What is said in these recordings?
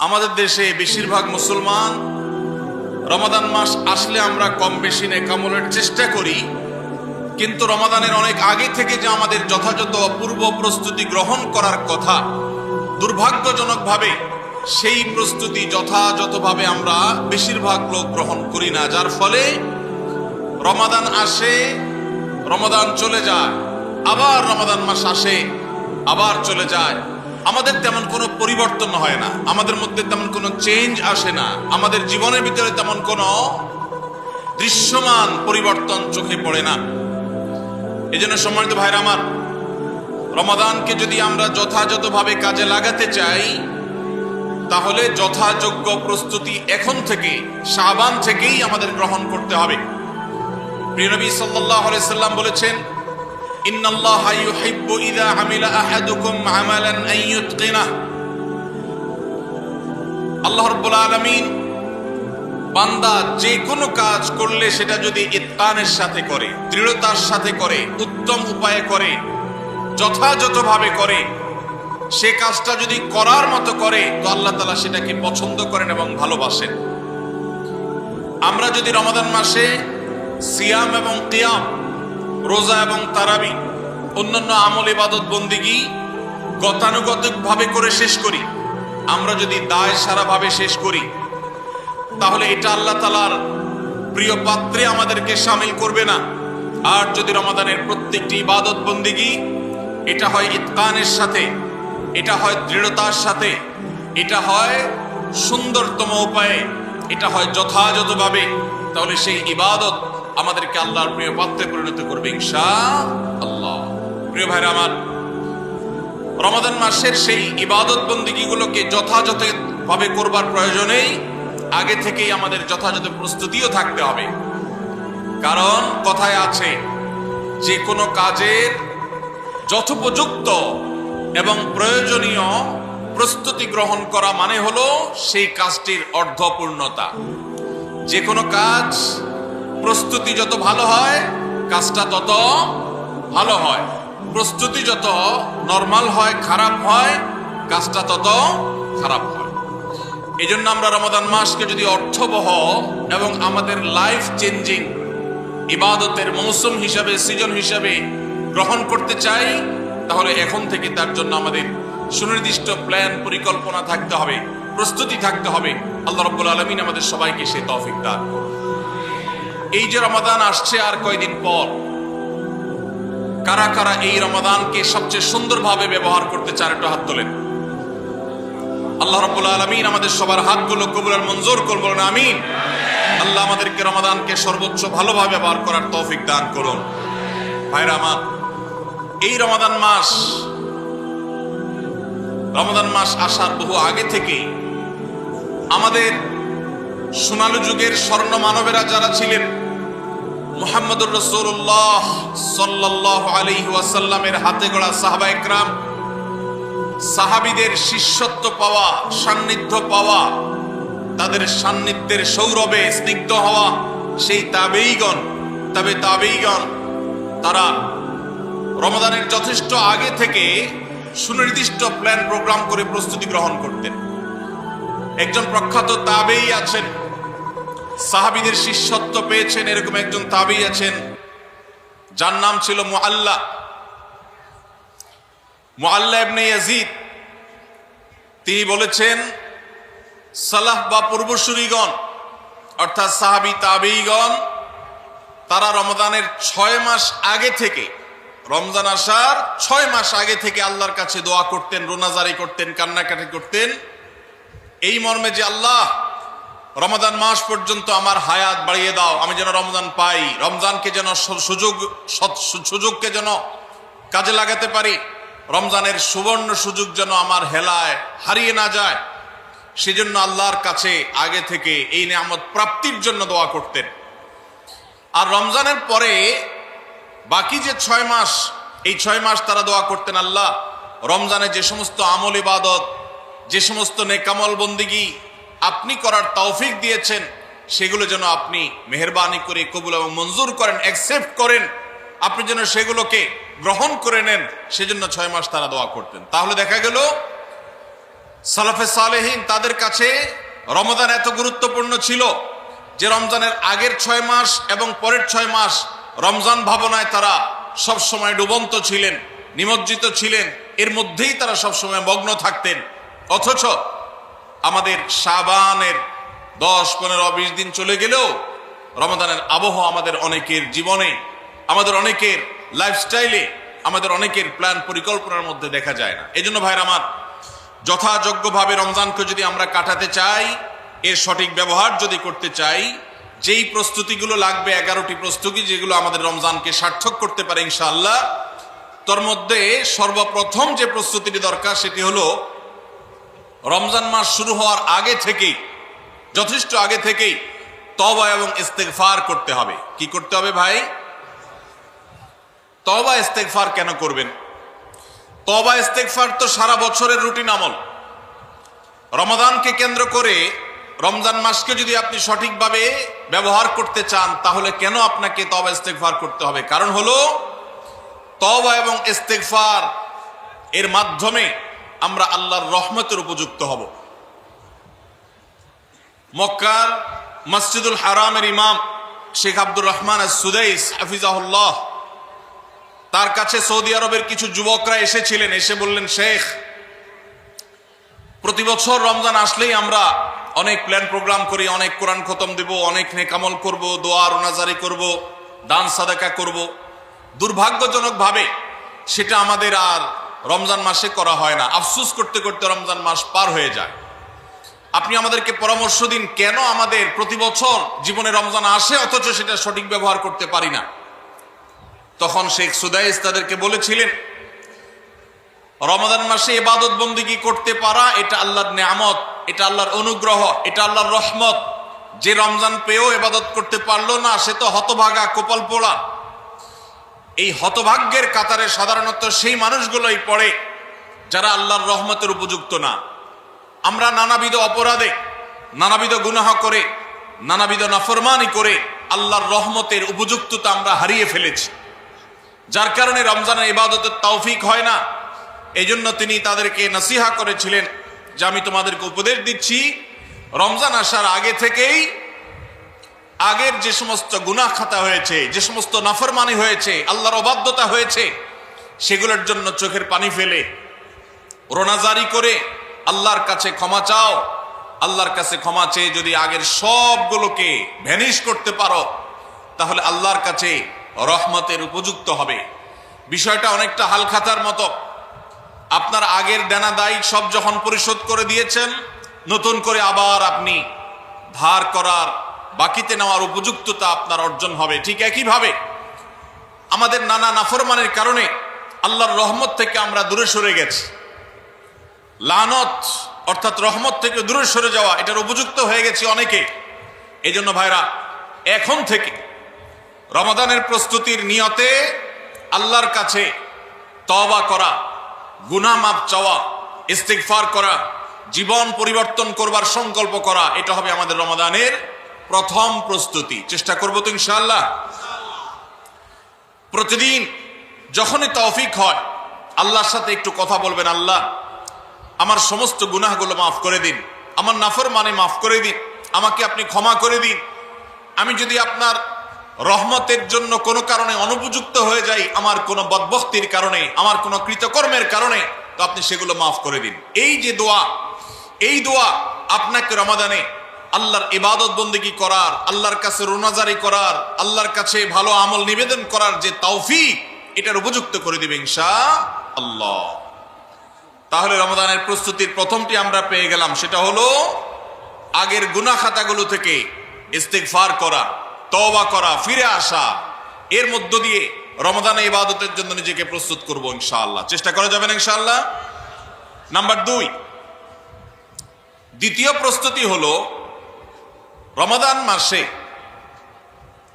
আমাদের দেশে বেশিরভাগ মুসলমান রমাদান মাস আসলে আমরা কম বেশি নেকামলের চেষ্টা করি, কিন্তু রমাদানের অনেক আগে থেকে যে আমাদের যথাযথ পূর্ব প্রস্তুতি গ্রহণ করার কথা, দুর্ভাগ্যজনকভাবে সেই প্রস্তুতি যথাযথভাবে আমরা বেশিরভাগ লোক গ্রহণ করি না, যার ফলে রমাদান আসে, রমাদান চলে যায়, আবার রমাদান মাস আসে, আবার চলে যায়। আমাদের তেমন কোনো পরিবর্তন হয় না, আমাদের মধ্যে তেমন কোনো চেঞ্জ আসে না, আমাদের জীবনের ভিতরে তেমন কোনো দৃশ্যমান পরিবর্তন চোখে পড়ে না। এই জন্য সম্মানিত ভাইরা আমার, রমাদানকে যদি আমরা যথাযথভাবে কাজে লাগাতে চাই, তাহলে যথাযোগ্য প্রস্তুতি এখন থেকে, শাবান থেকেই আমাদের গ্রহণ করতে হবে। প্রিয় নবী সাল্লাল্লাহু আলাইহি সাল্লাম বলেছেন, ইন্নাল্লাহা ইউহিব্বু ইযা আমিলা আহাদুকুম আমালান আন ইউতকিনাহ। আল্লাহ রাব্বুল আলামিন বান্দা যে কোনো কাজ করলে সেটা যদি ইতকানের সাথে করে, দৃঢ়তার সাথে করে, উত্তম উপায়ে করে, যথাযথভাবে করে, সে কাজটা যদি করার মতো করে, তো আল্লাহ তাআলা সেটাকে পছন্দ করেন এবং ভালোবাসেন। আমরা যদি রমাদান মাসে সিয়াম এবং কিয়াম, রোজা এবং তারাবি, অন্যান্য আমল ইবাদত বন্দিগি গতানুগতিকভাবে করে শেষ করি, আমরা যদি দায় সারাভাবে শেষ করি, তাহলে এটা আল্লাহ তাআলার প্রিয় পাত্রে আমাদেরকে শামিল করবে না। আর যদি রমাদানের প্রত্যেকটি ইবাদত বন্দিগি এটা হয় ইতকানের সাথে, এটা হয় দৃঢ়তার সাথে, এটা হয় সুন্দরতম উপায়ে, এটা হয় যথাযথভাবে, তাহলে সেই ইবাদত আমাদেরকে আল্লাহর প্রিয় পাত্রে পরিণত করবে ইনশাআল্লাহ। প্রিয় ভাইরা আমার, রমাদান মাসের সেই ইবাদত বন্দিগিগুলোকে যথাযথভাবে করবার প্রয়োজনেই আগে থেকেই আমাদের যথাযথ প্রস্তুতিও থাকতে হবে। কারণ কথায় আছে, যে কোনো কাজের যথোপযুক্ত এবং প্রয়োজনীয় প্রস্তুতি গ্রহণ করা মানে হলো সেই কাজটির অর্ধপূর্ণতা। যে কোনো কাজ প্রস্তুতি যত ভালো হয়, কাজটা তত ভালো হয়। প্রস্তুতি যত নরমাল হয়, খারাপ হয়, কাজটা তত খারাপ হয়। এই জন্য আমরা রমাদান মাসকে যদি অর্থবহ এবং আমাদের লাইফ চেঞ্জিং ইবাদতের মৌসুম হিসাবে, সিজন হিসাবে গ্রহণ করতে চাই, তাহলে এখন থেকে তার জন্য আমাদের সুনির্দিষ্ট প্ল্যান, পরিকল্পনা থাকতে হবে, প্রস্তুতি থাকতে হবে। আল্লাহ রাব্বুল আলামিন আমাদের সবাইকে সেই তৌফিক দান। এই যে রমাদান আসছে আর কয়দিন পর, কারা কারা এই রমাদানকে সবচেয়ে সুন্দরভাবে ব্যবহার করতে চান, একটু হাত তোলেন। আল্লাহ রাব্বুল আলামিন আমাদের সবার হাতগুলো কবুল আর মঞ্জুর করুন, বলেন আমিন। আল্লাহ আমাদেরকে রমাদানকে সর্বোচ্চ ভালোভাবে ব্যবহার করার তৌফিক দান করুন। ভাইরা আমার, এই রমাদান মাস আসার বহু আগে থেকে আমাদের সোনালী যুগের স্বর্ণ মানবেরা যারা ছিলেন, মুহাম্মদুর রাসূলুল্লাহ সাল্লাল্লাহু আলাইহি ওয়াসাল্লামের হাতে গড়া সাহাবায়ে কেরাম, সাহাবীদের শিষ্যত্ব পাওয়া, সান্নিধ্য পাওয়া, তাদের সান্নিধ্যের সৌরভে স্নিগ্ধ হওয়া সেই তাবেঈগণ, তারা রমাদানের যথেষ্ট আগে থেকে সুনির্দিষ্ট প্ল্যান প্রোগ্রাম করে প্রস্তুতি গ্রহণ করতেন। একজন প্রখ্যাত তাবেঈ আছেন, সাহাবীদের শিষ্যত্ব পেয়েছেন, এরকম একজন তাবেঈ আছেন, যার নাম ছিল মুআল্লা ইবনে ইয়াজিদ। তিনি বলেছেন, সালাফ বা পূর্বসূরীগণ অর্থাৎ সাহাবী তাবেঈগণ, তারা রমাদানের 6 মাস আগে থেকে, রমজান আসার 6 মাস আগে থেকে আল্লাহর কাছে দোয়া করতেন, রোনাজারি করতেন, কান্নাকাটি করতেন, এই মর্মে যে আল্লাহ, রমাদান মাস পর্যন্ত আমার হায়াত বাড়িয়ে দাও, আমি যেন রমজান পাই, রমজানকে যেন সুযোগকে যেন কাজে লাগাতে পারি, রমজানের সুবর্ণ সুযোগ যেন আমার হেলায় হারিয়ে না যায়, সেজন্য আল্লাহর কাছে আগে থেকে এই নিয়ামত প্রাপ্তির জন্য দোয়া করতেন। আর রমজানের পরে বাকি যে 6 মাস, এই 6 মাস তারা দোয়া করতেন, আল্লাহ রমজানে যে সমস্ত আমল ইবাদত, যে সমস্ত নেকামল বন্দিগি আপনি করার তৌফিক দিয়েছেন, সেগুলো যেন আপনি মেহেরবানি করে কবুল এবং মঞ্জুর করেন, অ্যাকসেপ্ট করেন, আপনি যেন সেগুলোকে গ্রহণ করে নেন, সেজন্য 6 মাস তারা দোয়া করতেন। তাহলে দেখা গেল সালাফে সালেহীন তাদের কাছে রমজান এত গুরুত্বপূর্ণ ছিল যে রমজানের আগের 6 মাস এবং পরের 6 মাস রমজান ভাবনায় তারা সব সময় ডুবন্ত ছিলেন, নিমজ্জিত ছিলেন, এর মধ্যেই তারা সব সময় মগ্ন থাকতেন। অথচ আমাদের শাবানের 10, 15, 20 দিন চলে গেলেও রমজানের আবহ আমাদের অনেকের জীবনে, আমাদের অনেকের লাইফস্টাইলে, আমাদের অনেকের প্ল্যান পরিকল্পনার মধ্যে দেখা যায় না। এজন্য ভাইরা আমার, যথাযোগ্যভাবে রমজানকে যদি আমরা কাটাতে চাই, এর সঠিক ব্যবহার যদি করতে চাই, যেই প্রস্তুতিগুলো লাগবে 11টি প্রস্তুতি যেগুলো আমাদের রমজানকে সার্থক করতে পারে ইনশাআল্লাহ, তার মধ্যে সর্বপ্রথম যে প্রস্তুতিটি দরকার সেটি হলো রমজান মাস শুরু হওয়ার আগে থেকেই, যথেষ্ট আগে থেকেই তওবা এবং ইস্তেগফার করতে হবে। কি করতে হবে ভাই? তওবা ইস্তেগফার কেন করবেন? তওবা ইস্তেগফার তো সারা বছরের রুটিন আমল। রমাদানকে কেন্দ্র করে রমজান মাসকে যদি আপনি সঠিকভাবে ব্যবহার করতে চান, তাহলে কেন আপনাকে তওবা ইস্তেগফার করতে হবে? কারণ হলো তওবা এবং ইস্তেগফার এর মাধ্যমে আমরা আল্লাহর রহমতের উপযুক্ত হব। মক্কার মসজিদুল হারামের ইমাম শেখ আব্দুর রহমান আস-সুদাইস হাফিজাহুল্লাহ, তার কাছে সৌদি আরবের কিছু যুবকরা এসেছিলেন। এসে বললেন, শেখ, প্রতি বছর রমজান আসলেই আমরা অনেক প্ল্যান প্রোগ্রাম করি, অনেক কোরআন খতম দেব, অনেক নেক আমল করব, দোয়া রোনাজারি করব, দান সাদাকা করব। দুর্ভাগ্যজনক ভাবে সেটা আমাদের আর রমজান মাসে করা হয় না। আফসোস করতে করতে রমজান মাস পার হয়ে যায়। আপনি আমাদেরকে পরামর্শ দিন, কেন আমাদের প্রতি বছর জীবনে রমজান আসে অথচ সেটা সঠিক ব্যবহার করতে পারি না? তখন শেখ সুদাইস তাদেরকে বলেছিলেন, রমজান মাসে ইবাদত বন্দেগী করতে পারা এটা আল্লাহর নেয়ামত, এটা আল্লাহর অনুগ্রহ, এটা আল্লাহর রহমত। যে রমজান পেয়েও ইবাদত করতে পারলো না, সে তো হতভাগা, কপাল পোড়া। এই হতভাগ্যের কাতারে সাধারণত সেই মানুষগুলোই পড়ে যারা আল্লাহর রহমতের উপযুক্ত না। আমরা নানাবিধ অপরাধে, নানাবিধ গুনাহ করে, নানাবিধ নাফরমানি করে আল্লাহর রহমতের উপযুক্ততা আমরা হারিয়ে ফেলেছি, যার কারণে রমজানের ইবাদতের তৌফিক হয় না। এই জন্য তিনি তাদেরকে নসিহা করেছিলেন যে আমি তোমাদেরকে উপদেশ দিচ্ছি, রমজান আসার আগে থেকেই আগের যে সমস্ত গুনাহ খাতা হয়েছে, যে সমস্ত নাফরমানি হয়েছে, আল্লাহর অবাধ্যতা হয়েছে, সেগুলোর জন্য চোখের পানি ফেলে রোনাজারি করে আল্লাহর কাছে ক্ষমা চাও। আল্লাহর কাছে ক্ষমা চেয়ে যদি আগের সবগুলোকে ভ্যানিশ করতে পারো, তাহলে আল্লাহর কাছে রহমতের উপযুক্ত হবে। বিষয়টা অনেকটা হালখাতার মতো। আপনার আগের দেনা দায় সব যখন পরিশোধ করে দিয়েছেন, নতুন করে আবার আপনি ধার করার, বাকিতে নেওয়ার উপযুক্ততা আপনার অর্জন হবে। ঠিক একইভাবে আমাদের নানা নাফরমানের কারণে আল্লাহর রহমত থেকে আমরা দূরে সরে গেছি। লানত অর্থাৎ রহমত থেকে দূরে সরে যাওয়া, এটার উপযুক্ত হয়ে গেছে অনেকে। এই জন্য ভাইরা, এখন থেকে রমাদানের প্রস্তুতির নিয়তে আল্লাহর কাছে তওবা করা, গুনাহ মাফ চাওয়া, ইস্তিগফার করা, জীবন পরিবর্তন করবার সংকল্প করা, এটা হবে আমাদের রমাদানের প্রথম প্রস্তুতি। চেষ্টা করবো তো ইনশাআল্লাহ। প্রতিদিন যখনই তৌফিক হয় আল্লাহর সাথে একটু কথা বলবেন, আল্লাহ আমার সমস্ত গুনাহগুলো মাফ করে দিন, আমার নাফরমানি মাফ করে দিন, আমাকে আপনি ক্ষমা করে দিন। আমি যদি আপনার রহমতের জন্য কোনো কারণে অনুপযুক্ত হয়ে যাই, আমার কোনো বদবখতির কারণে, আমার কোনো কৃতকর্মের কারণে, তো আপনি সেগুলো মাফ করে দিন। এই যে দোয়া, এই দোয়া আপনাকে রমাদানে আল্লাহর ইবাদত বন্দেগী করার, আল্লাহর কাছে রোনাজারি করার, আল্লাহর কাছে ভালো আমল নিবেদন করার যে তৌফিক, এটার উপযুক্ত করে দিবে ইনশাআল্লাহ। তাহলে রমাদানের প্রস্তুতির প্রথমটি আমরা পেয়ে গেলাম, সেটা হলো আগের গুনাহ খাতাগুলো থেকে ইস্তিগফার করা, তওবা করা, ফিরে আসা। এর মধ্য দিয়ে রমাদানে ইবাদতের জন্য নিজেকে প্রস্তুত করব ইনশাআল্লাহ। চেষ্টা করা যাবে না ইনশাআল্লাহ। নাম্বার 2, দ্বিতীয় প্রস্তুতি হলো রমাদান মাসে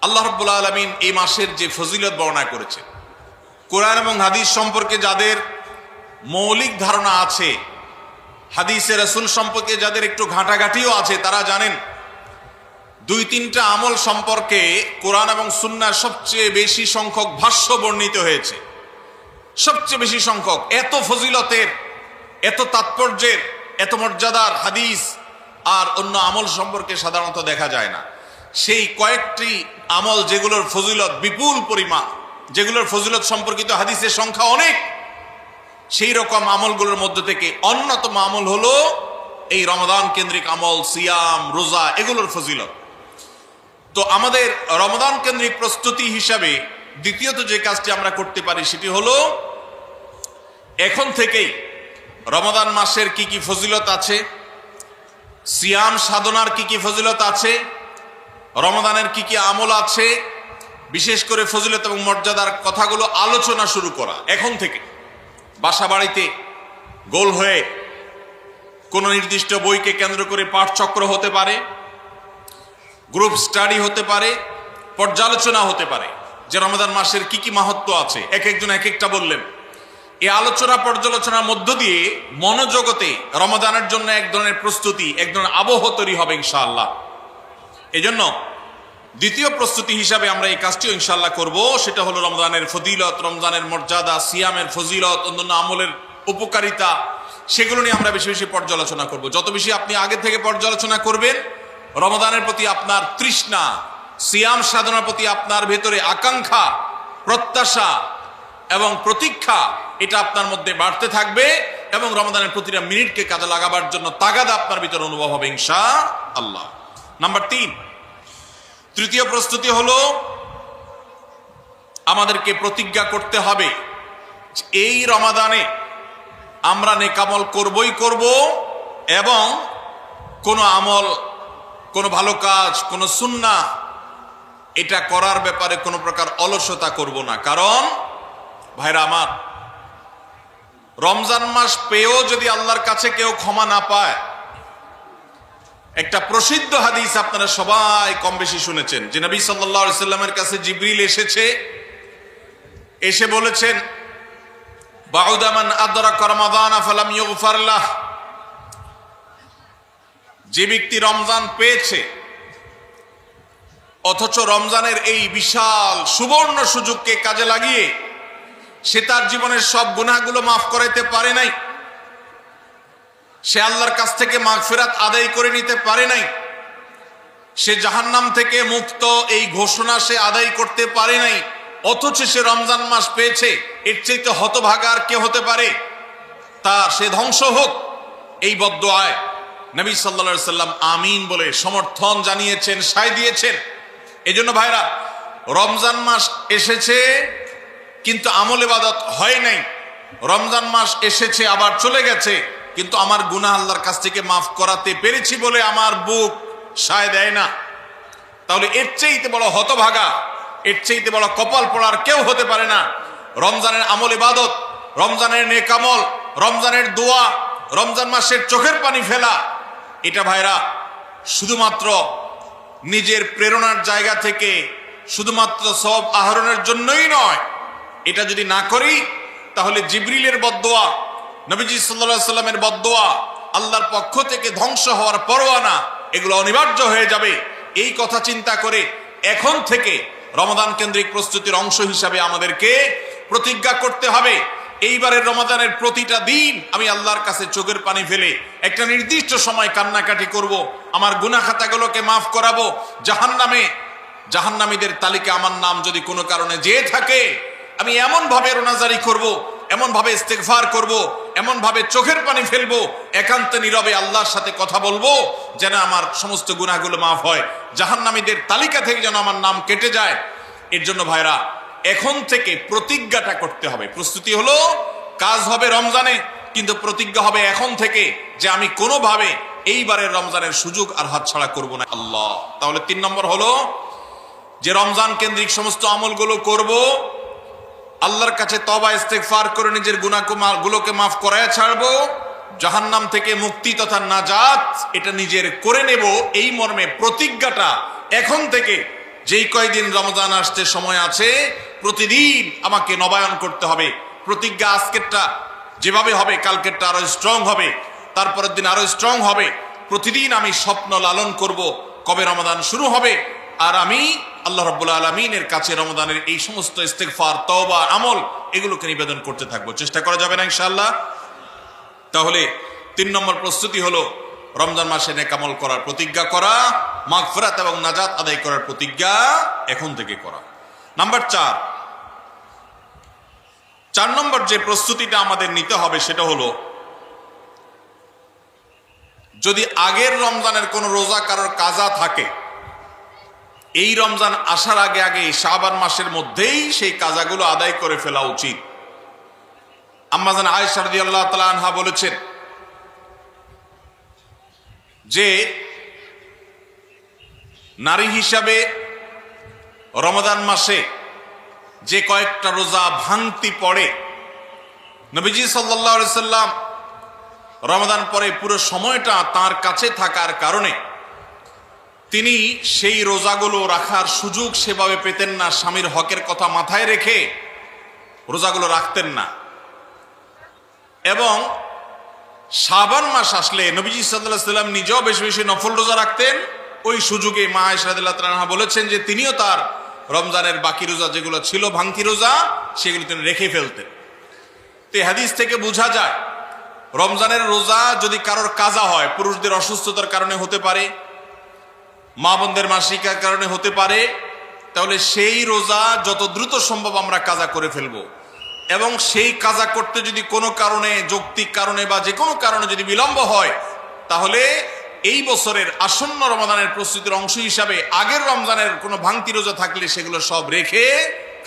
আল্লাহ রাব্বুল আলামিন এই মাসের যে ফজিলত বর্ণনা করেছে, কোরআন এবং হাদিস সম্পর্কে যাদের মৌলিক ধারণা আছে, হাদিসে রাসূল সম্পর্কে যাদের একটু ঘাটাঘাটিও আছে, তারা জানেন 2-3টা আমল সম্পর্কে কোরআন এবং সুন্নাহ সবচেয়ে বেশি সংখ্যক ভাষ্য বর্ণিত হয়েছে। সবচেয়ে বেশি সংখ্যক, এত ফজিলতের, এত তাৎপর্যের, এত মর্যাদার হাদিস আর অন্য আমল সম্পর্কে সাধারণত দেখা যায় না। সেই কয়েকটি আমল যেগুলোর ফজিলত বিপুল পরিমাণ, যেগুলোর ফজিলত সম্পর্কিত হাদিসের সংখ্যা অনেক, সেই রকম আমলগুলোর মধ্যে থেকে অন্যতম আমল হলো এই রমাদান কেন্দ্রিক আমল, সিয়াম, রোজা, এগুলোর ফজিলত। তো আমাদের রমাদান কেন্দ্রিক প্রস্তুতি হিসাবে দ্বিতীয়ত যে কাজটি আমরা করতে পারি সেটি হলো এখন থেকেই রমাদান মাসের কি কি ফজিলত আছে, সিয়াম সাধনার কি কি ফজিলত আছে, রমাদানের কি কি আমল আছে, বিশেষ করে ফজিলত এবং মর্যাদার কথাগুলো আলোচনা শুরু করা এখন থেকে। বাসা বাড়িতে গোল হয়ে কোন নির্দিষ্ট বইকে কেন্দ্র করে পাঠচক্র হতে পারে, গ্রুপ স্টাডি হতে পারে, পর্যালোচনা হতে পারে যে রমাদান মাসের কি কি মাহাত্ম্য আছে। এক একজন এক একটা বললেন। এই আলোচনা পর্যালোচনার মধ্য দিয়ে মনোজগতে রমাদানের জন্য এক ধরনের প্রস্তুতি, এক ধরনের আবহ তৈরি হবে ইনশাআল্লাহ। এজন্য দ্বিতীয় প্রস্তুতি হিসাবে আমরা এই কাজটিও ইনশাআল্লাহ করব, সেটা হলো রমজানের ফজিলত, রমজানের মর্যাদা, সিয়ামের ফজিলত, অন্যান্য আমলের উপকারিতা, সেগুলো নিয়ে আমরা বেশি বেশি পর্যালোচনা করব। যত বেশি আপনি আগে থেকে পর্যালোচনা করবেন, রমাদানের প্রতি আপনার তৃষ্ণা, সিয়াম সাধনার প্রতি আপনার ভেতরে আকাঙ্ক্ষা, প্রত্যাশা এবং প্রতীক্ষা, এটা আপনার মধ্যে বাড়তে থাকবে এবং রমাদানের প্রতিটা মিনিটকে কাজে লাগাবার জন্য তাগাদা আপনার ভিতরে অনুভব হবে ইনশাআল্লাহ। নাম্বার 3, তৃতীয় প্রস্তুতি হলো আমাদেরকে প্রতিজ্ঞা করতে হবে এই রমাদানে আমরা নেকামল করবই করব এবং কোনো আমল, কোনো ভালো কাজ, কোনো সুন্নাহ এটা করার ব্যাপারে কোনো প্রকার অলসতা করব না। কারণ ভাইরা আমার, রমজান মাস পেয়েও যদি আল্লাহর কাছে কেউ ক্ষমা না পায়, একটা প্রসিদ্ধ হাদিস আপনারা সবাই কম বেশি শুনেছেন যে নবী সাল্লাল্লাহু আলাইহি সাল্লামের কাছে জিবরিল এসেছে, এসে বলেছেন বাউদা মান আদরাকা রমাদান ফালাম ইউগফার লাহ, যে ব্যক্তি রমজান পেয়েছে অথচ রমজানের এই বিশাল সুবর্ণ সুযোগকে কাজে লাগিয়ে সে তার জীবনের সব গুনাহগুলো মাফ করাইতে পারে নাই, সে আল্লাহর কাছ থেকে মাগফিরাত আদায় করে নিতে পারে নাই, সে জাহান্নাম থেকে মুক্ত এই ঘোষণা সে আদায় করতে পারে নাই, অথচ সে রমজান মাস পেয়েছে, এর চাইতে হতভাগা আর কে হতে পারে? তা সে ধ্বংস হোক, এই বদদুআয় নবী সাল্লাল্লাহু আলাইহি সাল্লাম আমিন বলে সমর্থন জানিয়েছেন, সায় দিয়েছেন। এজন্য ভাইরা, রমজান মাস এসেছে কিন্তু আমল ইবাদত হয় নাই, রমজান মাস এসেছে আবার চলে গেছে কিন্তু আমার গুনাহ আল্লাহর কাছ থেকে মাফ করাতে পেরেছি বলে আমার বুক সায় দেয় না, তাহলে এর চাইতে বড় হতভাগা, এর চাইতে বড় কপাল পড়ার কেউ হতে পারে না। রমজানের আমল ইবাদত, রমজানের নেক আমল, রমজানের দোয়া, রমজান মাসের চোখের পানি ফেলা, এটা ভাইরা শুধুমাত্র নিজের প্রেরণার জায়গা থেকে শুধুমাত্র সওয়াব আহরণের জন্যই নয়। এটা যদি না করি তাহলে জিবরিলের বদদোয়া, নবীজি সাল্লাল্লাহু আলাইহি সাল্লামের বদদোয়া, আল্লাহর পক্ষ থেকে ধ্বংস হওয়ার পরোয়ানা, এগুলো অনিবার্য হয়ে যাবে। এই কথা চিন্তা করে এখন থেকে রমাদান কেন্দ্রিক প্রস্তুতির অংশ হিসাবে আমাদেরকে প্রতিজ্ঞা করতে হবে এইবারের রমাদানের প্রতিটা দিন আমি আল্লাহর কাছে চোখের পানি ফেলে একটা নির্দিষ্ট সময় কান্নাকাটি করব, আমার গুনাহ খাতাগুলোকে মাফ করাবো, জাহান্নামীদের তালিকা আমার নাম যদি কোনো কারণে যেয়ে থাকে আমি এমন ভাবে রোনাজারি করব, এমন ভাবে ইস্তেগফার করব, এমন ভাবে চোখের পানি ফেলবো, একান্ত নীরবে আল্লাহর সাথে কথা বলবো যেন আমার সমস্ত গুনাহগুলো মাফ হয়, জাহান্নামীদের তালিকা থেকে যেন আমার নাম কেটে যায়। এর জন্য ভাইরা এখন থেকে প্রতিজ্ঞাটা করতে হবে। প্রস্তুতি হলো কাজ হবে রমজানে, কিন্তু প্রতিজ্ঞা হবে এখন থেকে যে আমি কোনোভাবে এইবারের রমজানের সুযোগ আর হাতছাড়া করব না। আল্লাহ, তাহলে 3 নম্বর হলো যে রমজান কেন্দ্রিক সমস্ত আমলগুলো করব, আল্লাহর কাছে তওবা ইস্তেগফার করে নিজের গুনাহগুলোকে মাফ করায় ছাড়বো, জাহান্নাম থেকে মুক্তি তথা নাজাত এটা নিজের করে নেব। এই মর্মে প্রতিজ্ঞাটা এখন থেকে যেই কয়দিন রমজান আসতে সময় আছে প্রতিদিন আমাকে নবায়ন করতে হবে। প্রতিজ্ঞা আজকেরটা যেভাবে হবে কালকেরটা আরো স্ট্রং হবে, তারপরের দিন আরো স্ট্রং হবে। প্রতিদিন আমি স্বপ্ন লালন করব কবে রমাদান শুরু হবে, আর আমি আল্লাহ রাব্বুল আলামিনের কাছে রমাদানের এই সমস্ত ইস্তেগফার, তওবা, আমল এগুলোকে নিবেদন করতে থাকবো। চেষ্টা করা যাবে না ইনশাআল্লাহ? তাহলে 3 নম্বর প্রস্তুতি হলো রমজান মাসে নেক আমল করার প্রতিজ্ঞা করা, মাগফিরাত এবং নাজাত আদায় করার প্রতিজ্ঞা এখন থেকে করা। নাম্বার 4 নম্বর যে প্রস্তুতিটা আমাদের নিতে হবে সেটা হলো, যদি আগের রমজানের কোন রোজা কারোর কাজা থাকে, এই রমজান আসার আগে আগে শাবান মাসের মধ্যেই সেই কাজাগুলো আদায় করে ফেলা উচিত। আম্মা জান আয়েশা রাদিয়াল্লাহু তাআলা আনহা বলেছেন যে নারী হিসাবে রমাদান মাসে যে কয়েকটা রোজা ভাঙতি পড়ে, নবীজি সাল্লাল্লাহু আলাইহি সাল্লাম রমাদান পরে পুরো সময়টা তার কাছে থাকার কারণে তিনি সেই রোজাগুলো রাখার সুযোগ সেভাবে পেতেন না। স্বামীর হকের কথা মাথায় রেখে রোজাগুলো রাখতেন না। এবং শাবান মাস আসলে নবীজি সাল্লাল্লাহু আলাইহি সাল্লাম নিজেও বেশি বেশি নফল রোজা রাখতেন। ওই সুযোগে মা আয়েশা রাদিয়াল্লাহু তাআলা আনহা বলেছেন যে তিনিও তার রমজানের বাকি রোজা যেগুলো ছিল ভাঙতি রোজা, সেগুলো তিনি রেখে ফেলতেন। তো এই হাদিস থেকে বোঝা যায় রমজানের রোজা যদি কারোর কাজা হয়, পুরুষদের অসুস্থতার কারণে হতে পারে, মা বোনদের মাসিকার কারণে হতে পারে, তাহলে সেই রোজা যত দ্রুত সম্ভব আমরা কাজা করে ফেলবো। এবং সেই কাজা করতে যদি কোনো কারণে, যৌক্তিক কারণে বা যে কোনো কারণে যদি বিলম্ব হয়, তাহলে এই বছরের আসন্ন রমাদানের প্রস্তুতির অংশ হিসাবে আগের রমজানের কোনো ভাঙতি রোজা থাকলে সেগুলো সব রেখে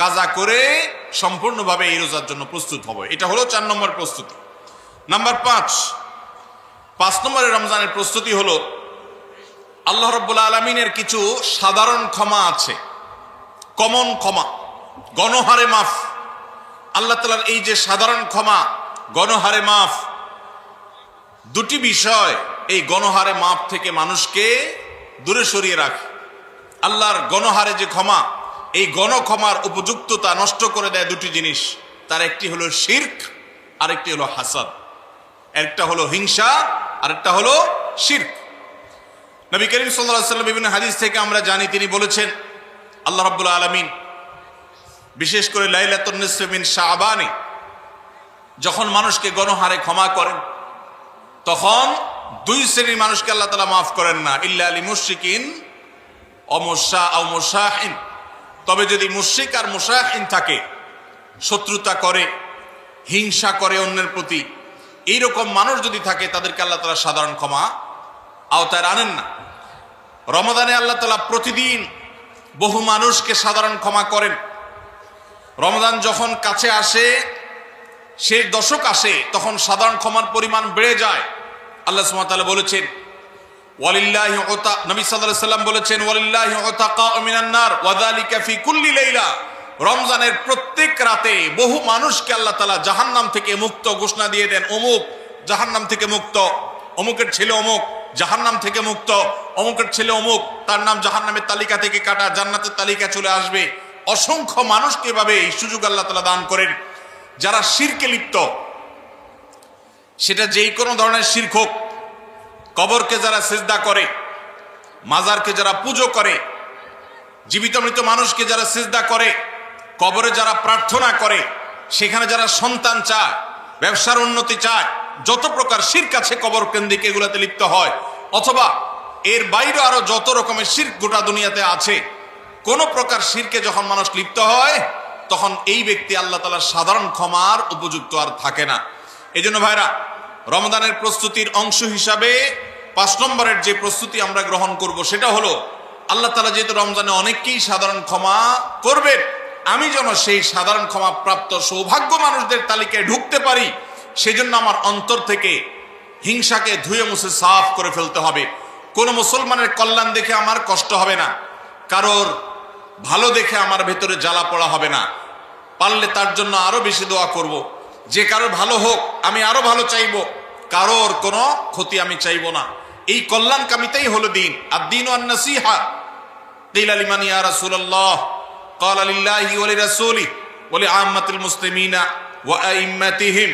কাজা করে সম্পূর্ণভাবে এই রোজার জন্য প্রস্তুত হবে। এটা হলো 4 নম্বর প্রস্তুতি। নাম্বার 5 নম্বরের রমজানের প্রস্তুতি হলো, আল্লাহ রাব্বুল আলামিনের কিছু সাধারণ ক্ষমা আছে, কমন ক্ষমা, গণহারে মাফ। আল্লাহ তাআলার এই যে সাধারণ ক্ষমা, গণহারে মাফ, দুটি বিষয় এই গণহারে মাফ থেকে মানুষকে দূরে সরিয়ে রাখে। আল্লাহর গণহারে যে ক্ষমা, এই গণক্ষমার উপযুক্ততা নষ্ট করে দেয় দুটি জিনিস। তার একটি হলো শিরক, আরেকটি হলো হাসাদ। একটা হলো হিংসা, আরেকটা হলো শিরক। নবী করিম সাল্লাল্লাহু আলাইহি ওয়াসাল্লাম বিভিন্ন হাদিস থেকে আমরা জানি, তিনি বলেছেন আল্লাহ রাব্বুল আলামিন বিশেষ করে লাইলাতুন নিসফি মিন শাবানে যখন মানুষকে গণহারে ক্ষমা করেন, তখন 2 শ্রেণীর মানুষকে আল্লাহ তাআলা মাফ করেন না, ইল্লা লিল মুশরিকিন ও মুশাহিন। তবে যদি মুশরিক আর মুশাহিন থাকে, শত্রুতা করে, হিংসা করে অন্যের প্রতি, এইরকম মানুষ যদি থাকে, তাদেরকে আল্লাহ তাআলা সাধারণ ক্ষমা আওতায় আনেন না। রমাদানে আল্লাহ তাআলা প্রতিদিন বহু মানুষকে সাধারণ ক্ষমা করেন। রমাদান যখন কাছে আসে, শেষ দশক আসে, তখন সাধারণ ক্ষমার পরিমাণ বেড়ে যায়। আল্লাহ সুবহানাহু ওয়া তাআলা বলেছেন ওয়ালিল্লাহি উতা, নবী সাল্লাল্লাহু আলাইহি সাল্লাম বলেছেন ওয়ালিল্লাহি উতাকাউ মিনান নার ওয়া যালিকা ফি কুল্লি লাইলা। রমজানের প্রত্যেক রাতে বহু মানুষকে আল্লাহ তাআলা জাহান্নাম থেকে মুক্ত ঘোষণা দিয়ে দেন। অমুক জাহান্নাম থেকে মুক্ত, অমুকের ছেলে অমুক জাহান্নাম থেকে মুক্ত, অমুকের ছেলে অমুক, তার নাম জাহান্নামের তালিকা থেকে কাটা, জান্নাতের তালিকা চলে আসবে। অসংখ্য মানুষকে এভাবে এই সুযোগ আল্লাহ তাআলা দান করেন। যারা শিরকে লিপ্ত, সেটা যেই কোনো ধরনের শিরক হোক, কবরকে যারা সিজদা করে, মাজারকে যারা পুজো করে, জীবিত মৃত মানুষকে যারা সিজদা করে, কবরে যারা প্রার্থনা করে, সেখানে যারা সন্তান চায়, ব্যবসার উন্নতি চায়, যত প্রকার শিরক আছে কবর কেন্দ্রিক, এগুলাতে লিপ্ত হয়, অথবা এর বাইরে আরো যত রকমের শিরক গোটা দুনিয়াতে আছে, কোন প্রকার শিরকে যখন মানুষ লিপ্ত হয়, তখন এই ব্যক্তি আল্লাহ তাআলার সাধারণ ক্ষমার উপযুক্ত আর থাকে না। এই জন্য ভাইরা, রমজানের প্রস্তুতির অংশ হিসাবে 5 নম্বরের যে প্রস্তুতি আমরা গ্রহণ করব, সেটা হলো আল্লাহ তাআলা যেহেতু রমজানে অনেককেই সাধারণ ক্ষমা করবেন, আমি যেন সেই সাধারণ ক্ষমা প্রাপ্ত সৌভাগ্য মানুষদের তালিকায় ঢুকতে পারি, সেজন্য আমার অন্তর থেকে হিংসাকে ধুয়ে মুছে সাফ করে ফেলতে হবে। কোন মুসলমানের কল্যাণ দেখে আমার কষ্ট হবে না, কারোর ভালো দেখে আমার ভেতরে জ্বালা পড়া হবে না। পারলে তার জন্য আরো বেশি দোয়া করব, যে কারোর ভালো হোক আমি আরো ভালো চাইবো, কারোর কোনো ক্ষতি আমি চাইবো না। এই কল্যাণকামিতাই হলো দিন। আদ-দীনু আন-নাসীহা। কিলা লিমান ইয়া রাসূলুল্লাহ? ক্বালা লিল্লাহি ওয়া লিরাসূলিহি ওয়া লিআম্মাতিল মুসলিমিনা ওয়া আইম্মাতিহিম।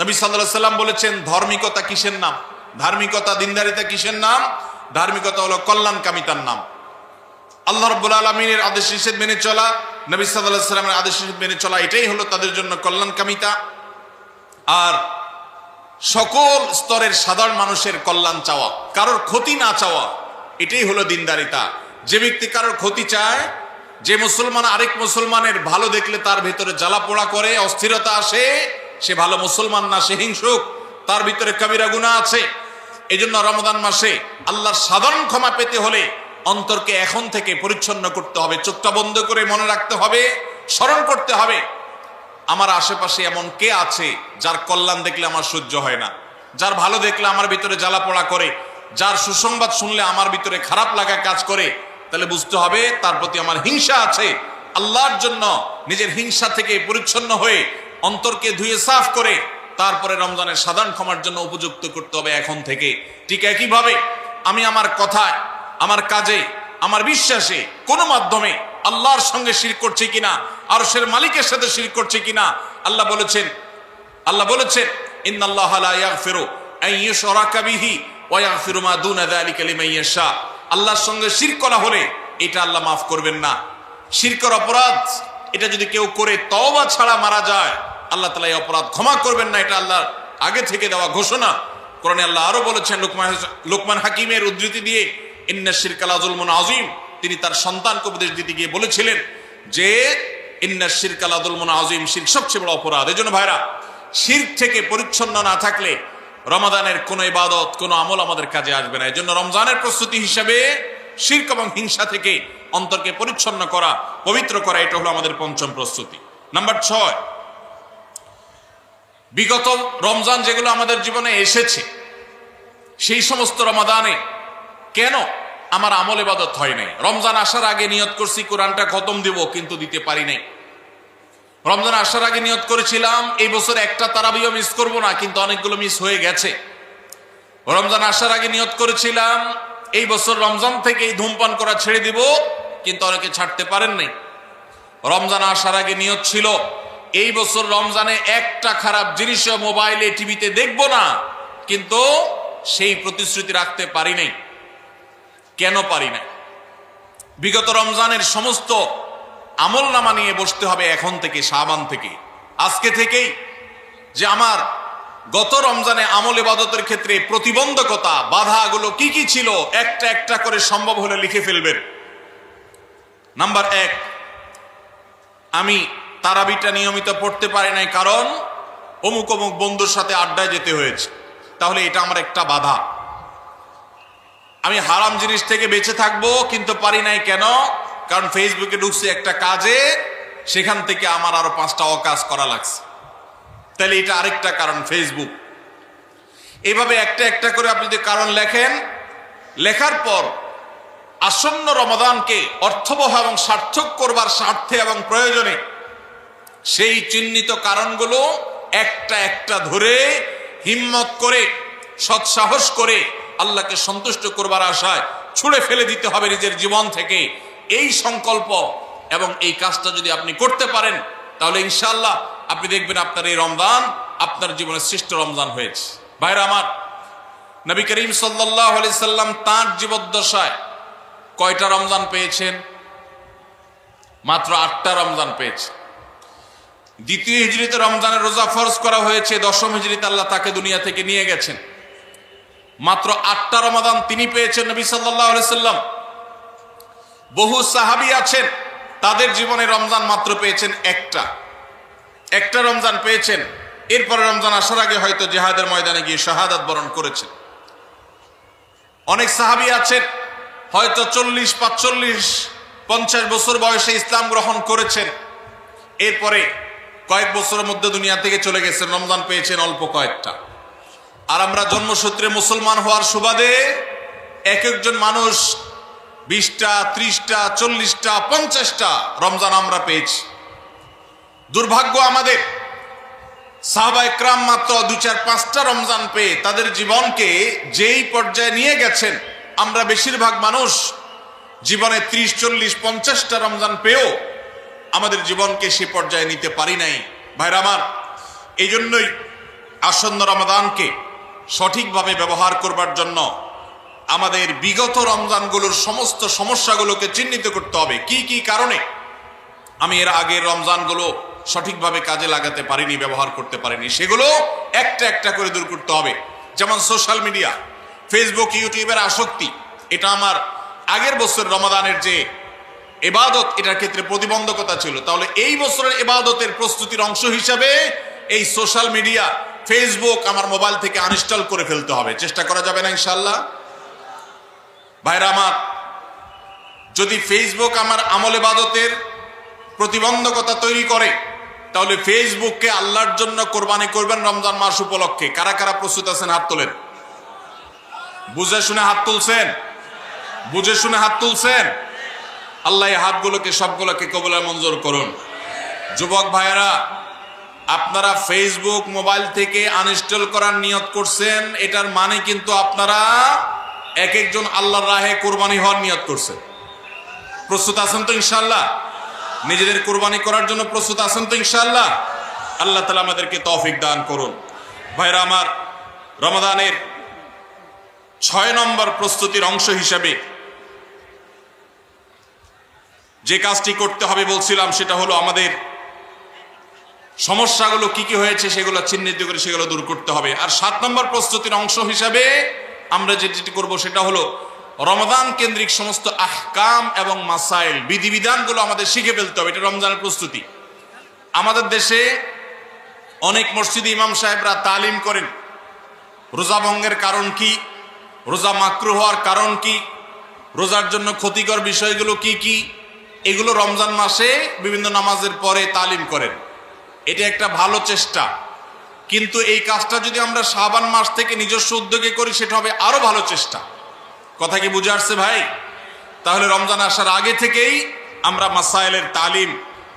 নবী সাল্লাল্লাহু আলাইহি সাল্লাম বলেছেন, ধার্মিকতা কিসের নাম? ধার্মিকতা, দিনদারিতা কিসের নাম? ধার্মিকতা হলো কল্যাণকামিতার নাম। আল্লাহ রাব্বুল আলামিনের আদেশ নিষেধ মেনে চলা, নবী সাল্লাল্লাহু আলাইহি সাল্লামের আদেশ নিষেধ মেনে চলা, এটাই হলো তাদের জন্য কল্যাণকামিতা। আর সকল স্তরের সাধারণ মানুষের কল্যাণ চাওয়া, কারোর ক্ষতি না চাওয়া, এটাই হলো দিনদারিতা। যে ব্যক্তি কারোর ক্ষতি চায়, যে মুসলমান আরেক মুসলমানের ভালো দেখলে তার ভিতরে জ্বালা পোড়া করে, অস্থিরতা আসে, সে ভালো মুসলমান না, সে হিংসুক, তার ভিতরে কবিরা গুনাহ আছে। এই জন্য রমজান মাসে আল্লাহর সাধারণ ক্ষমা পেতে হলে অন্তরকে এখন থেকে পরিচ্ছন্ন করতে হবে, চোখটা বন্ধ করে মনে রাখতে হবে, স্মরণ করতে হবে, আমার আশেপাশে এমন কে আছে যার কল্যাণ দেখলে আমার সহ্য হয় না, যার ভালো দেখলে আমার ভিতরে জ্বালা পোড়া করে, যার সুসংবাদ শুনলে আমার ভিতরে খারাপ লাগা কাজ করে। তাহলে বুঝতে হবে তার প্রতি আমার হিংসা আছে। আল্লাহর জন্য নিজের হিংসা থেকে পরিচ্ছন্ন হয়ে অন্তরকে ধুয়ে সাফ করে তারপরে রমজানের সাধারণ ক্ষমার জন্য উপযুক্ত করতে হবে এখন থেকে। ঠিক একইভাবে আমি আমার কথায়, আমার কাজে, আমার বিশ্বাসে কোনো মাধ্যমে আল্লাহর সঙ্গে শিরক করছি কিনা, আরশের মালিকের সাথে শিরক করছি কিনা, আল্লাহ বলেছেন ইন্নাল্লাহা লা ইয়াগফিরু আন ইউশরাকা বিহি ওয়া ইয়াগফিরু মা দুনা যালিকা লিমান ইয়াশা। আল্লাহর সঙ্গে শিরক করা হলে এটা আল্লাহ মাফ করবেন না। শিরকের অপরাধ এটা যদি কেউ করে তওবা ছাড়া মারা যায়, আল্লাহ তাআলা এই অপরাধ ক্ষমা করবেন না, এটা আল্লাহর আগে থেকে দেওয়া ঘোষণা। কোরআনে আল্লাহ আরো বলেছেন লোকমান হাকিমের উদ্ধৃতি দিয়ে, ইন্নাশ শিরকা লাযুলমুন আযীম। তিনি তার সন্তানকে উপদেশ দিতে গিয়ে বলেছিলেন যে ইন্নাশ শিরকা লাযুলমুন আযীম, শিরক সবচেয়ে বড় অপরাধ। এজন্য ভাইরা, শিরক থেকে পরিচ্ছন্ন না থাকলে রমাদানের কোনো ইবাদত, কোনো আমল আমাদের কাজে আসবে না। এজন্য রমজানের প্রস্তুতি হিসেবে শিরক এবং হিংসা থেকে অন্তরকে পরিচ্ছন্ন করা, পবিত্র করা, এটা হলো আমাদের পঞ্চম প্রস্তুতি। নাম্বার 6, বিগত রমজান যেগুলো আমাদের জীবনে এসেছে, সেই সমস্ত রমাদানে কেন আমার আমল ইবাদত হয় নাই? রমজান আসার আগে নিয়ত করছি কোরআনটা খতম দিব, কিন্তু দিতে পারি নাই। রমজান আসার আগে নিয়ত করেছিলাম এই বছর একটা তারাবিও মিস করব না, কিন্তু অনেকগুলো মিস হয়ে গেছে। রমজান আসার আগে নিয়ত করেছিলাম এই বছর রমজান থেকে ধূমপান করা ছেড়ে দিব, কিন্তু অনেকে ছাড়তে পারেন নাই। রমজান আসার আগে নিয়ত ছিল এই বছর রমজানে একটা খারাপ জিনিসও মোবাইলে, টিভিতে দেখব না, কিন্তু সেই প্রতিশ্রুতি রাখতে পারি নাই। কেন পারি নাই? বিগত রমজানের সমস্ত আমল নামা নিয়ে বসতে হবে এখন থেকে, শাবান থেকে, আজকে থেকেই, যে আমার গত রমজানে আমল ইবাদতের ক্ষেত্রে প্রতিবন্ধকতা, বাধাগুলো কি কি ছিল, একটা একটা করে সম্ভব হলে লিখে ফেলবেন। নাম্বার 1, আমি তারাবিটা নিয়মিত পড়তে পারি নাই, কারণ অমুক অমুক বন্ধুর সাথে আড্ডায় যেতে হয়েছে, তাহলে এটা আমার একটা বাধা। আমি হারাম জিনিস থেকে বেঁচে থাকবো, কিন্তু পারি নাই কেন? কারণ ফেসবুকে ঢুকছে একটা কাজে, সেখান থেকে আমার আরো 5টা অকাজ করা লাগছে, তাহলে এটা আরেকটা কারণ, ফেসবুক। এইভাবে একটা একটা করে আপনি যদি কারণ লেখেন, লেখার পর আসন্ন রমাদানকে অর্থবহ এবং সার্থক করবার স্বার্থে এবং প্রয়োজনে সেই চিহ্নিত কারণগুলো একটা একটা ধরে হিম্মত করে, সৎসাহস করে আল্লাহকে সন্তুষ্ট করবার আশায় ছুঁড়ে ফেলে দিতে হবে নিজের জীবন থেকে। এই সংকল্প এবং এই কাজটা যদি আপনি করতে পারেন, তাহলে ইনশাআল্লাহ আপনি দেখবেন আপনার এই রমজান আপনার জীবনের শ্রেষ্ঠ রমজান হয়েছে। ভাইরা আমার, নবী করিম সাল্লাল্লাহু আলাইহি সাল্লাম তাঁর জীবদ্দশায় কয়টা রমজান পেয়েছেন? মাত্র 8টা রমজান পেয়েছে। দ্বিতীয় হিজরিতে রমজানের রোজা ফরজ করা হয়েছে, 10ম হিজরিতে আল্লাহ তাকে দুনিয়া থেকে নিয়ে গেছেন। মাত্র 8টা রমাদান তিনি পেয়েছেন নবী সাল্লাল্লাহু আলাইহি সাল্লাম। বহু সাহাবী আছেন তাদের জীবনে রমজান মাত্র পেয়েছেন একটা রমজান পেয়েছেন। এরপরে রমজান আসার আগে হয়তো জিহাদের ময়দানে গিয়ে শাহাদাত বরণ করেছেন। অনেক সাহাবী আছেন হয়তো 40, 45, 50 বছর বয়সে ইসলাম গ্রহণ করেছেন, এরপরে কয়েক বছরের মধ্যে দুনিয়া থেকে চলে গেছেন, রমজান পেয়েছেন অল্প কয়েকটা। আর আমরা জন্মসূত্রে মুসলমান হওয়ার সুবাদে এক একজন মানুষ 20টা, 30টা, 40টা, 50টা রমজান আমরা পেয়েছি। দুর্ভাগ্য আমাদের, সাহাবা একরাম মাত্র 2, 4, 5টা রমজান পেয়ে তাদের জীবনকে যেই পর্যায়ে নিয়ে গেছেন, আমরা বেশিরভাগ মানুষ জীবনে 30, 40, 50টা রমজান পেয়েও আমাদের জীবনকে সে পর্যায়ে নিতে পারি নাই। ভাইরা আমার, এই জন্যই আসন্ন রমাদানকে সঠিকভাবে ব্যবহার করবার জন্য আমাদের বিগত রমজানগুলোর সমস্ত সমস্যাগুলোকে চিহ্নিত করতে হবে। কি কি কারণে আমি এর আগের রমজানগুলো সঠিকভাবে কাজে লাগাতে পারিনি, ব্যবহার করতে পারিনি, সেগুলো একটা একটা করে দূর করতে হবে। যেমন সোশ্যাল মিডিয়া, ফেসবুক, ইউটিউবের আসক্তি, এটা আমার আগের বছর রমাদানের যে ইবাদত, এটার ক্ষেত্রে প্রতিবন্ধকতা ছিল। তাহলে এই বছরের ইবাদতের প্রস্তুতির অংশ হিসাবে এই সোশ্যাল মিডিয়া, ফেসবুক আমার মোবাইল থেকে আনইনস্টল করে ফেলতে হবে। চেষ্টা করা যাবে না ইনশাআল্লাহ? ভাইরা আমার, যদি ফেসবুক আমার আমল ইবাদতের প্রতিবন্ধকতা তৈরি করে, তাহলে ফেসবুককে আল্লাহর জন্য কোরবানি করবেন রমজান মাস উপলক্ষে। কারা কারা প্রস্তুত আছেন হাত তোলেন। বুঝে শুনে হাত তুলছেন? বুঝে শুনে হাত তুলছেন? আল্লাহ এই হাতগুলোকে সবগুলোকে কবুল আর মঞ্জুর করুন। যুবক ভাইয়েরা, আপনারা ফেসবুক মোবাইল থেকে আনইনস্টল করার নিয়ত করছেন, এটার মানে কিন্তু আপনারা এক একজন আল্লাহর রাহে কোরবানি হওয়ার নিয়ত করছেন। প্রস্তুত আছেন তো ইনশাআল্লাহ? নিজেদের কোরবানি করার জন্য প্রস্তুত আছেন তো ইনশাআল্লাহ? আল্লাহ তাআলা আমাদেরকে তৌফিক দান করুন। ভাইরা আমার, রমাদানের 6 নম্বর প্রস্তুতির অংশ হিসাবে যে কাজটি করতে হবে বলছিলাম, সেটা হলো আমাদের সমস্যাগুলো কি কি হয়েছে সেগুলো চিহ্নিত করে সেগুলো দূর করতে হবে। আর 7 নম্বর প্রস্তুতির অংশ হিসাবে আমরা যেটি করব সেটা হলো রমাদান কেন্দ্রিক সমস্ত আহকাম এবং মাসাইল, বিধিবিধানগুলো আমাদের শিখে ফেলতে হবে। এটা রমজানের প্রস্তুতি। আমাদের দেশে অনেক মসজিদে ইমাম সাহেবরা তালিম করেন রোজা ভঙ্গের কারণ কি, রোজা মাকরুহ হওয়ার কারণ কি, রোজার জন্য ক্ষতিকর বিষয়গুলো কি কি, এগুলো রমজান মাসে বিভিন্ন নামাজের পরে তালিম করেন। এটা একটা ভালো চেষ্টা, কিন্তু এই কাজটা যদি আমরা শাবান মাস থেকে নিজস্ব উদ্যোগে করি সেটা হবে আরো ভালো চেষ্টা। কথা কি বুঝে আসছে ভাই? তাহলে রমজান আসার আগে থেকেই আমরা মাসাইলের তালিম,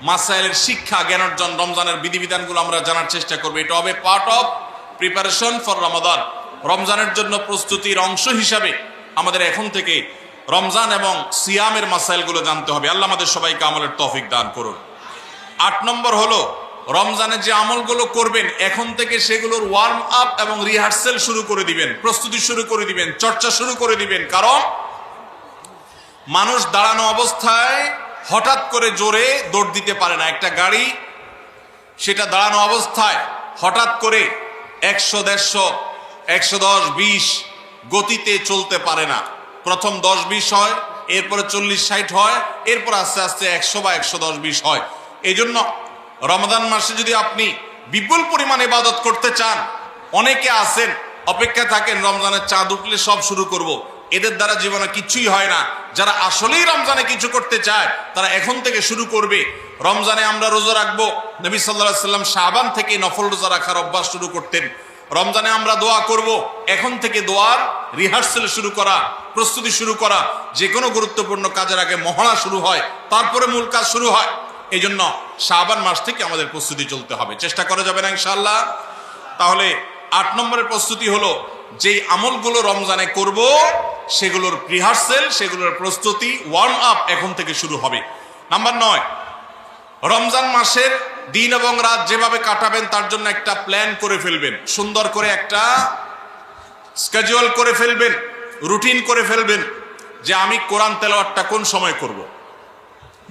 মাসাইলের শিক্ষা, জ্ঞান অর্জন, রমজানের বিধিবিধানগুলো আমরা জানার চেষ্টা করবো। এটা হবে পার্ট অফ প্রিপারেশন ফর রমাদান। রমজানের জন্য প্রস্তুতির অংশ হিসাবে আমাদের এখন থেকে রমজান এবং সিয়ামের মাসাইলগুলো জানতে হবে। আল্লাহ আমাদের সবাইকে আমলের তৌফিক দান করুন। 8 নম্বর হলো রমজানে যে আমলগুলো করবেন এখন থেকে সেগুলোর ওয়ার্ম আপ এবং রিহার্সেল শুরু করে দিবেন, প্রস্তুতি শুরু করে দিবেন, চর্চা শুরু করে দিবেন। কারণ মানুষ দাঁড়ানো অবস্থায় হঠাৎ করে জোরে দৌড় দিতে পারে না। একটা গাড়ি সেটা দাঁড়ানো অবস্থায় হঠাৎ করে 100, 150, 110, 20 গতিতে চলতে পারে না। প্রথম 10, 20 হয়, এরপরে 40, 60 হয়, এরপর আস্তে আস্তে 100 বা 110, 20 হয়। এই জন্য রমাদান মাসে যদি আপনি বিপুল পরিমাণ ইবাদত করতে চান, অনেকে আছেন অপেক্ষা থাকেন রমজানের চাঁদ উঠলে সব শুরু করব। এদের দ্বারা জীবনে কিছুই হয় না। যারা আসলেই রমজানে কিছু করতে চায় তারা এখন থেকে শুরু করবে। রমজানে আমরা রোজা রাখবো, নবী সাল্লাল্লাহু আলাইহি সাল্লাম শাবান থেকে নফল রোজা রাখার অভ্যাস শুরু করতেন। রমজানে আমরা দোয়া করব, এখন থেকে দোয়ার রিহার্সেল শুরু করা, প্রস্তুতি শুরু করা। যে কোনো গুরুত্বপূর্ণ কাজের আগে মহড়া শুরু হয়, তারপরে মূল কাজ শুরু হয়। এই জন্য শাবান মাস থেকে আমাদের প্রস্তুতি চলতে হবে। চেষ্টা করা যাবে না ইনশাআল্লাহ? তাহলে 8 নম্বরের প্রস্তুতি হলো যেই আমলগুলো রমজানে করব সেগুলোর রিহার্সেল, সেগুলোর প্রস্তুতি, ওয়ার্ম আপ এখন থেকে শুরু হবে। নাম্বার 9, রমজান মাসের দিন এবং রাত যেভাবে কাটাবেন তার জন্য একটা প্ল্যান করে ফেলবেন। সুন্দর করে একটা স্কেডিউল করে ফেলবেন, রুটিন করে ফেলবেন যে আমি কোরআন তেলাওয়াতটা কোন সময় করব।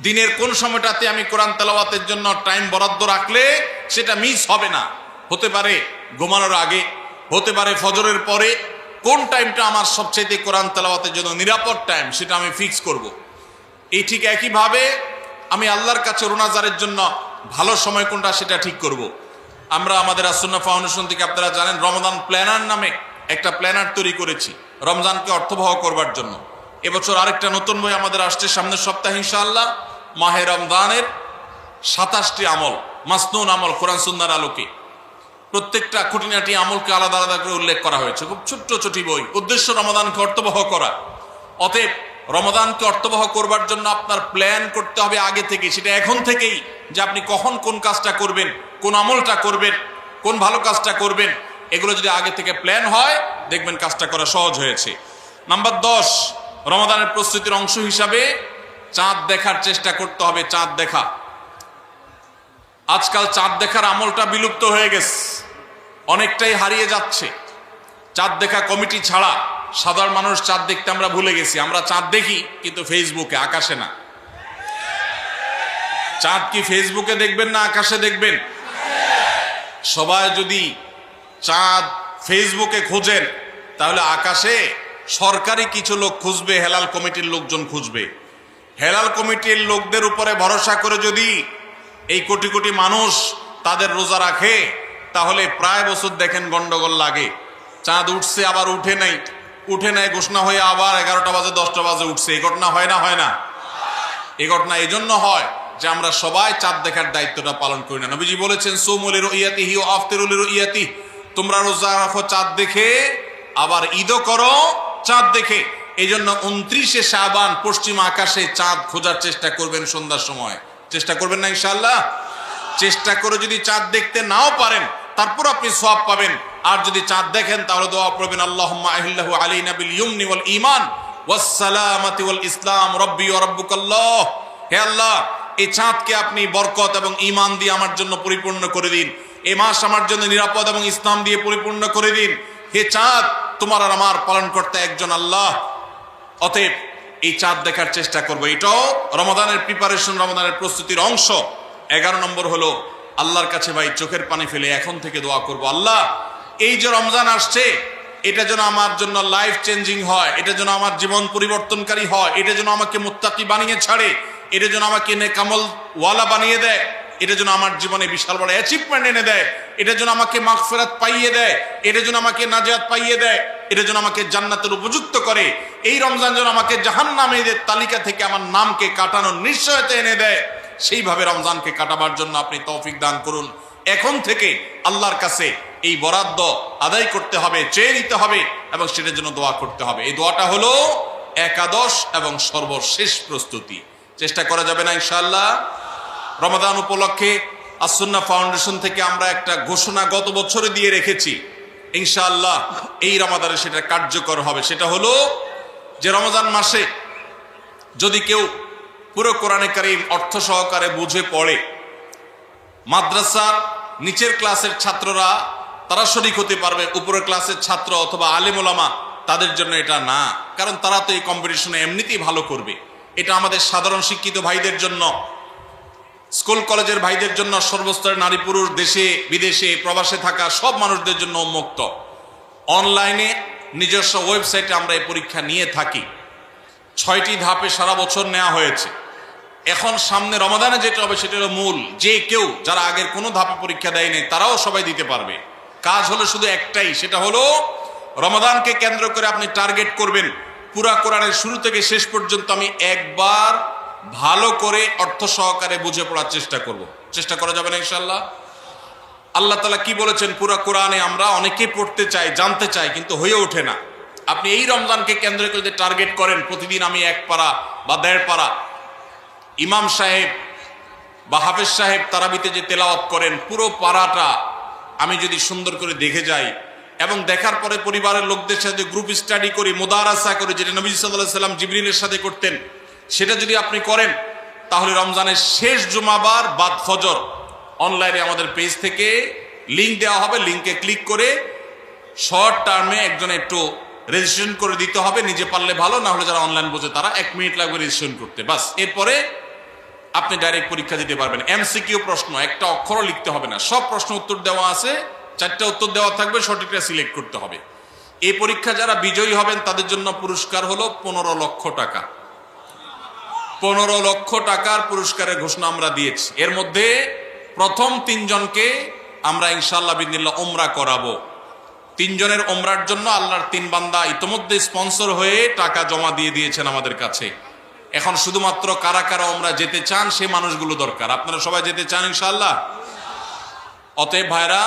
দিনের কোন সময়টাতে আমি কোরআন তেলাওয়াতের জন্য টাইম বরাদ্দ রাখলে সেটা মিস হবে না। হতে পারে ঘুমানোর আগে, হতে পারে ফজরের পরে। কোন টাইমটা আমার সবচেয়ে কোরআন তেলাওয়াতের জন্য নিরাপদ টাইম সেটা আমি ফিক্স করব। এই ঠিক একইভাবে আমি আল্লাহর কাছে রোনাজারের জন্য ভালো সময় কোনটা সেটা ঠিক করব। আমরা আমাদের আসুন্নাহ ফাউন্ডেশন থেকে, আপনারা জানেন, রমাদান প্ল্যানার নামে একটা প্ল্যানার তৈরি করেছি রমজানকে অর্থবহ করবার জন্য। এবছর আরেকটা নতুন বই আমাদের আসছে সামনের সপ্তাহে ইনশাআল্লাহ। মাহে রমজানের 27টি আমল, মাসনুন আমল, কোরআন সুন্নাহর আলোকে প্রত্যেকটা খুঁটিনাটি আমলকে আলাদা আলাদা করে উল্লেখ করা হয়েছে। খুব ছোট্ট ছোটি বই, উদ্দেশ্য রমাদানকে অর্থবহ করা। অতএব রমাদানকে অর্থবহ করবার জন্য আপনার প্ল্যান করতে হবে আগে থেকে, সেটা এখন থেকেই, যে আপনি কখন কোন কাজটা করবেন, কোন আমলটা করবেন, কোন ভালো কাজটা করবেন। এগুলো যদি আগে থেকে প্ল্যান হয় দেখবেন কাজটা করা সহজ হয়েছে। নাম্বার 10, রমাদানের প্রস্তুতির অংশ হিসাবে চাঁদ দেখার চেষ্টা করতে হবে। চাঁদ দেখা, আজকাল চাঁদ দেখার আমলটা বিলুপ্ত হয়ে গেছে, অনেকটাই হারিয়ে যাচ্ছে। চাঁদ দেখা কমিটি ছাড়া সাধারণ মানুষ চাঁদ দেখতে আমরা ভুলে গেছি। আমরা চাঁদ দেখি কিন্তু ফেসবুকে, আকাশে না। চাঁদ কি ফেসবুকে দেখবেন না আকাশে দেখবেন? সবাই যদি চাঁদ ফেসবুকে খোঁজেন তাহলে আকাশে সরকারি কিছু লোক খুঁজবে, হেলাল কমিটির লোকজন খুঁজবে। হেলাল কমিটির লোকদের উপরে ভরসা করে যদি এই কোটি কোটি মানুষ তাদের রোজা রাখে তাহলে প্রায় বছর দেখেন গন্ডগোল লাগে। চাঁদ উঠছে আবার উঠে নাই, উঠে নাই ঘোষণা হয়ে আবার 11টা বাজে 10টা বাজে উঠছে। এই ঘটনা হয় না? হয় না? এই ঘটনা এই জন্য হয় যে আমরা সবাই চাঁদ দেখার দায়িত্বটা পালন করি না। নবীজি বলেছেন সুমু লিরুইয়াতিহি ওয়া আফতিরু লিরুইয়াতিহি, তোমরা রোজা রাখো চাঁদ দেখে, আবার ঈদও করো চাঁদ দেখে। এই জন্য 29শে শাবান পশ্চিম আকাশে চাঁদ খোঁজার চেষ্টা করবেন সন্ধ্যার সময়। চেষ্টা করবেন না ইনশাআল্লাহ? চেষ্টা করে যদি চাঁদ দেখতে নাও পারেন তারপর আপনি সওয়াব পাবেন। আর যদি চাঁদ দেখেন তাহলে দোয়া করবেন আল্লাহুম্মা আহিল্লাহু আলাইনা বিল ইয়ুমনি ওয়াল ঈমান ওয়াস সালামাতি ওয়াল ইসলাম রাব্বি ওয়া রাব্বুকাল্লাহ। হে আল্লাহ, এই চাঁদকে আপনি বরকত এবং ঈমান দিয়ে আমার জন্য পরিপূর্ণ করে দিন। এই মাস আমার জন্য নিরাপদ এবং ইসলাম দিয়ে পরিপূর্ণ করে দিন। হে চাঁদ, তোমার আর আমার পালন করতে একজন আল্লাহ। অতএব এই চাঁদ দেখার চেষ্টা করবো। এটাও রমাদানের প্রিপারেশন, রমাদানের প্রস্তুতির অংশ। 11 নম্বর হলো আল্লাহর কাছে ভাই চোখের পানি ফেলে এখন থেকে দোয়া করব, আল্লাহ এই যে রমজান আসছে এটা যেন আমার জন্য লাইফ চেঞ্জিং হয়, এটা যেন আমার জীবন পরিবর্তনকারী হয়, এটা যেন আমাকে মুত্তাকি বানিয়ে ছাড়ে, এটা যেন আমাকে নেকামল ওয়ালা বানিয়ে দেয়, এটা যেন আমার জীবনে বিশাল বড় অ্যাচিভমেন্ট এনে দেয়, এটা যেন আমাকে মাগফিরাত পাইয়ে দেয়, এটা যেন আমাকে নাজাত পাইয়ে দেয়, এটা যেন আমাকে জান্নাতের উপযুক্ত করে। এই রমজান যেন আমাকে জাহান্নামীদের তালিকা থেকে আমার নামকে কাটানোর নিশ্চয়তা এনে দেয়। সেইভাবে রমজানকে কাটাবার জন্য আপনি তৌফিক দান করুন। এখন থেকে আল্লাহর কাছে এই বরাদ্দ আদায় করতে হবে, চেয়ে নিতে হবে এবং সেটার জন্য দোয়া করতে হবে। এই দোয়াটা হলো একাদশ এবং সর্বশেষ প্রস্তুতি। চেষ্টা করা যাবে না ইনশাআল্লাহ? রমাদান উপলক্ষে আস-সুন্নাহ ফাউন্ডেশন থেকে আমরা একটা ঘোষণা গত বছরে দিয়ে রেখেছি, ইনশাআল্লাহ এই রমাদানে সেটা কার্যকর হবে। সেটা হলো যে রমজান মাসে যদি কেউ পুরো কোরআনে কারীম অর্থ সহকারে বুঝে পড়ে, মাদ্রাসার নিচের ক্লাসের ছাত্ররা তারা শরীক হতে পারবে, উপরের ক্লাসের ছাত্র অথবা আলেম ওলামা তাদের জন্য এটা না, কারণ তারা তো এই কম্পিটিশনে এমনিতেই ভালো করবে। এটা আমাদের সাধারণ শিক্ষিত ভাইদের জন্য, স্কুল কলেজের ভাইদের জন্য, সর্বস্তরের নারী পুরুষ, দেশে বিদেশে প্রবাসে থাকা সব মানুষদের জন্য উন্মুক্ত। অনলাইনে নিজস্ব ওয়েবসাইটে আমরা এই পরীক্ষা নিয়ে থাকি। 6টি ধাপে সারা বছর নেওয়া হয়েছে। এখন সামনে রমাদানে যেটা হবে সেটা হলো মূল। যে কেউ যারা আগের কোনো ধাপে পরীক্ষা দেয়নি তারাও সবাই দিতে পারবে। কাজ হলো শুধু একটাই, সেটা হলো রমাদানকে কেন্দ্র করে আপনি টার্গেট করবেন পুরা কোরআনের শুরু থেকে শেষ পর্যন্ত আমি একবার ভালো করে অর্থ সহকারে বুঝে পড়ার চেষ্টা করব। চেষ্টা করা যাবে না ইনশাআল্লাহ? আল্লাহ তাআলা কি বলেছেন পুরা কোরআনে আমরা অনেকেই পড়তে চাই, জানতে চাই, কিন্তু হয়ে ওঠে না। আপনি এই রমজানকে কেন্দ্র করে টার্গেট করেন প্রতিদিন আমি 1 পারা বা 1.5 পারা। ইমাম সাহেব বা হাফেজ সাহেব তারাবিতে যে তেলাওয়াত করেন পুরো পারাটা আমি যদি সুন্দর করে দেখে যাই এবং দেখার পরে পরিবারের লোকদের সাথে গ্রুপ স্টাডি করি, মুদারাসা করি, যেটা নবী সাল্লাল্লাহু আলাইহি সাল্লাম জিবরিলের সাথে করতেন, সেটা যদি আপনি করেন তাহলে রমজানের শেষ জুমাবার বাদ ফজর অনলাইনে আমাদের পেজ থেকে লিঙ্ক দেওয়া হবে। লিঙ্কে ক্লিক করে শর্ট টার্মে একজন একটু রেজিস্ট্রেশন করে দিতে হবে। নিজে পারলে ভালো, না হলে যারা অনলাইন বোঝে তারা 1 মিনিট লাগবে রেজিস্ট্রেশন করতে, বাস। এরপরে আপনি ডাইরেক্ট পরীক্ষা দিতে পারবেন। এমসিকিউ প্রশ্ন, একটা অক্ষরও লিখতে হবে না, সব প্রশ্ন উত্তর দেওয়া আছে, 4টা উত্তর দেওয়া থাকবে, সঠিকটা সিলেক্ট করতে হবে। এই পরীক্ষা যারা বিজয়ী হবেন তাদের জন্য পুরস্কার হলো 15 লক্ষ টাকা। 15 লক্ষ টাকার পুরস্কারের ঘোষণা আমরা দিয়েছি। এর মধ্যে প্রথম 3 জনকে আমরা ইনশাআল্লাহ বিদিনিল্লাহ উমরা করাবো। 3 জনের উমরার জন্য আল্লাহর 3 বান্দা ইতোমধ্যে স্পন্সর হয়ে টাকা জমা দিয়ে দিয়েছেন আমাদের কাছে। এখন শুধুমাত্র কারা কারা উমরা যেতে চান সে মানুষগুলো দরকার। আপনারা সবাই যেতে চান ইনশাআল্লাহ? অতএব ভাইরা,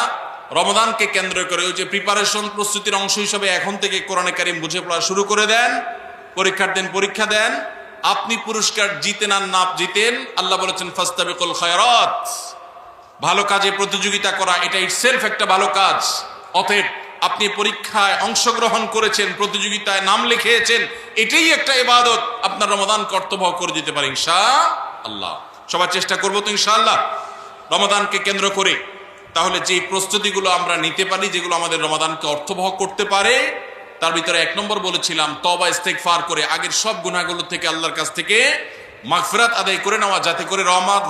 রমাদানকে কেন্দ্র করে ওই যে প্রিপারেশন, প্রস্তুতির অংশ হিসেবে এখন থেকে কোরআনে কারীম বুঝে পড়া শুরু করে দেন। পরীক্ষার দিন পরীক্ষা দেন। আপনি পুরস্কার জিতেন আর না জিতেন, আল্লাহ বলেছেন ফাস্তাবিকুল খায়রাত, ভালো কাজে প্রতিযোগিতা করা এটা ইটসেলফ একটা ভালো কাজ। অতএব আপনি পরীক্ষায় অংশগ্রহণ করেছেন, প্রতিযোগিতায় নাম লিখিয়েছেন, এটাই একটা ইবাদত। আপনার রমাদান কর্তব্য করে দিতে পারে ইনশাআল্লাহ। সবাই চেষ্টা করবো তো ইনশাআল্লাহ রমাদানকে কেন্দ্র করে। তাহলে যে প্রস্তুতিগুলো আমরা নিতে পারি, যেগুলো আমাদের রমাদানকে অর্থবহ করতে পারে, তার ভিতরে 1 নম্বর বলেছিলাম তওবা ইস্তেগফার করে আগের সব গুনাহগুলো থেকে আল্লাহর কাছ থেকে মাগফিরাত আদায় করে নেওয়া, যাতে করে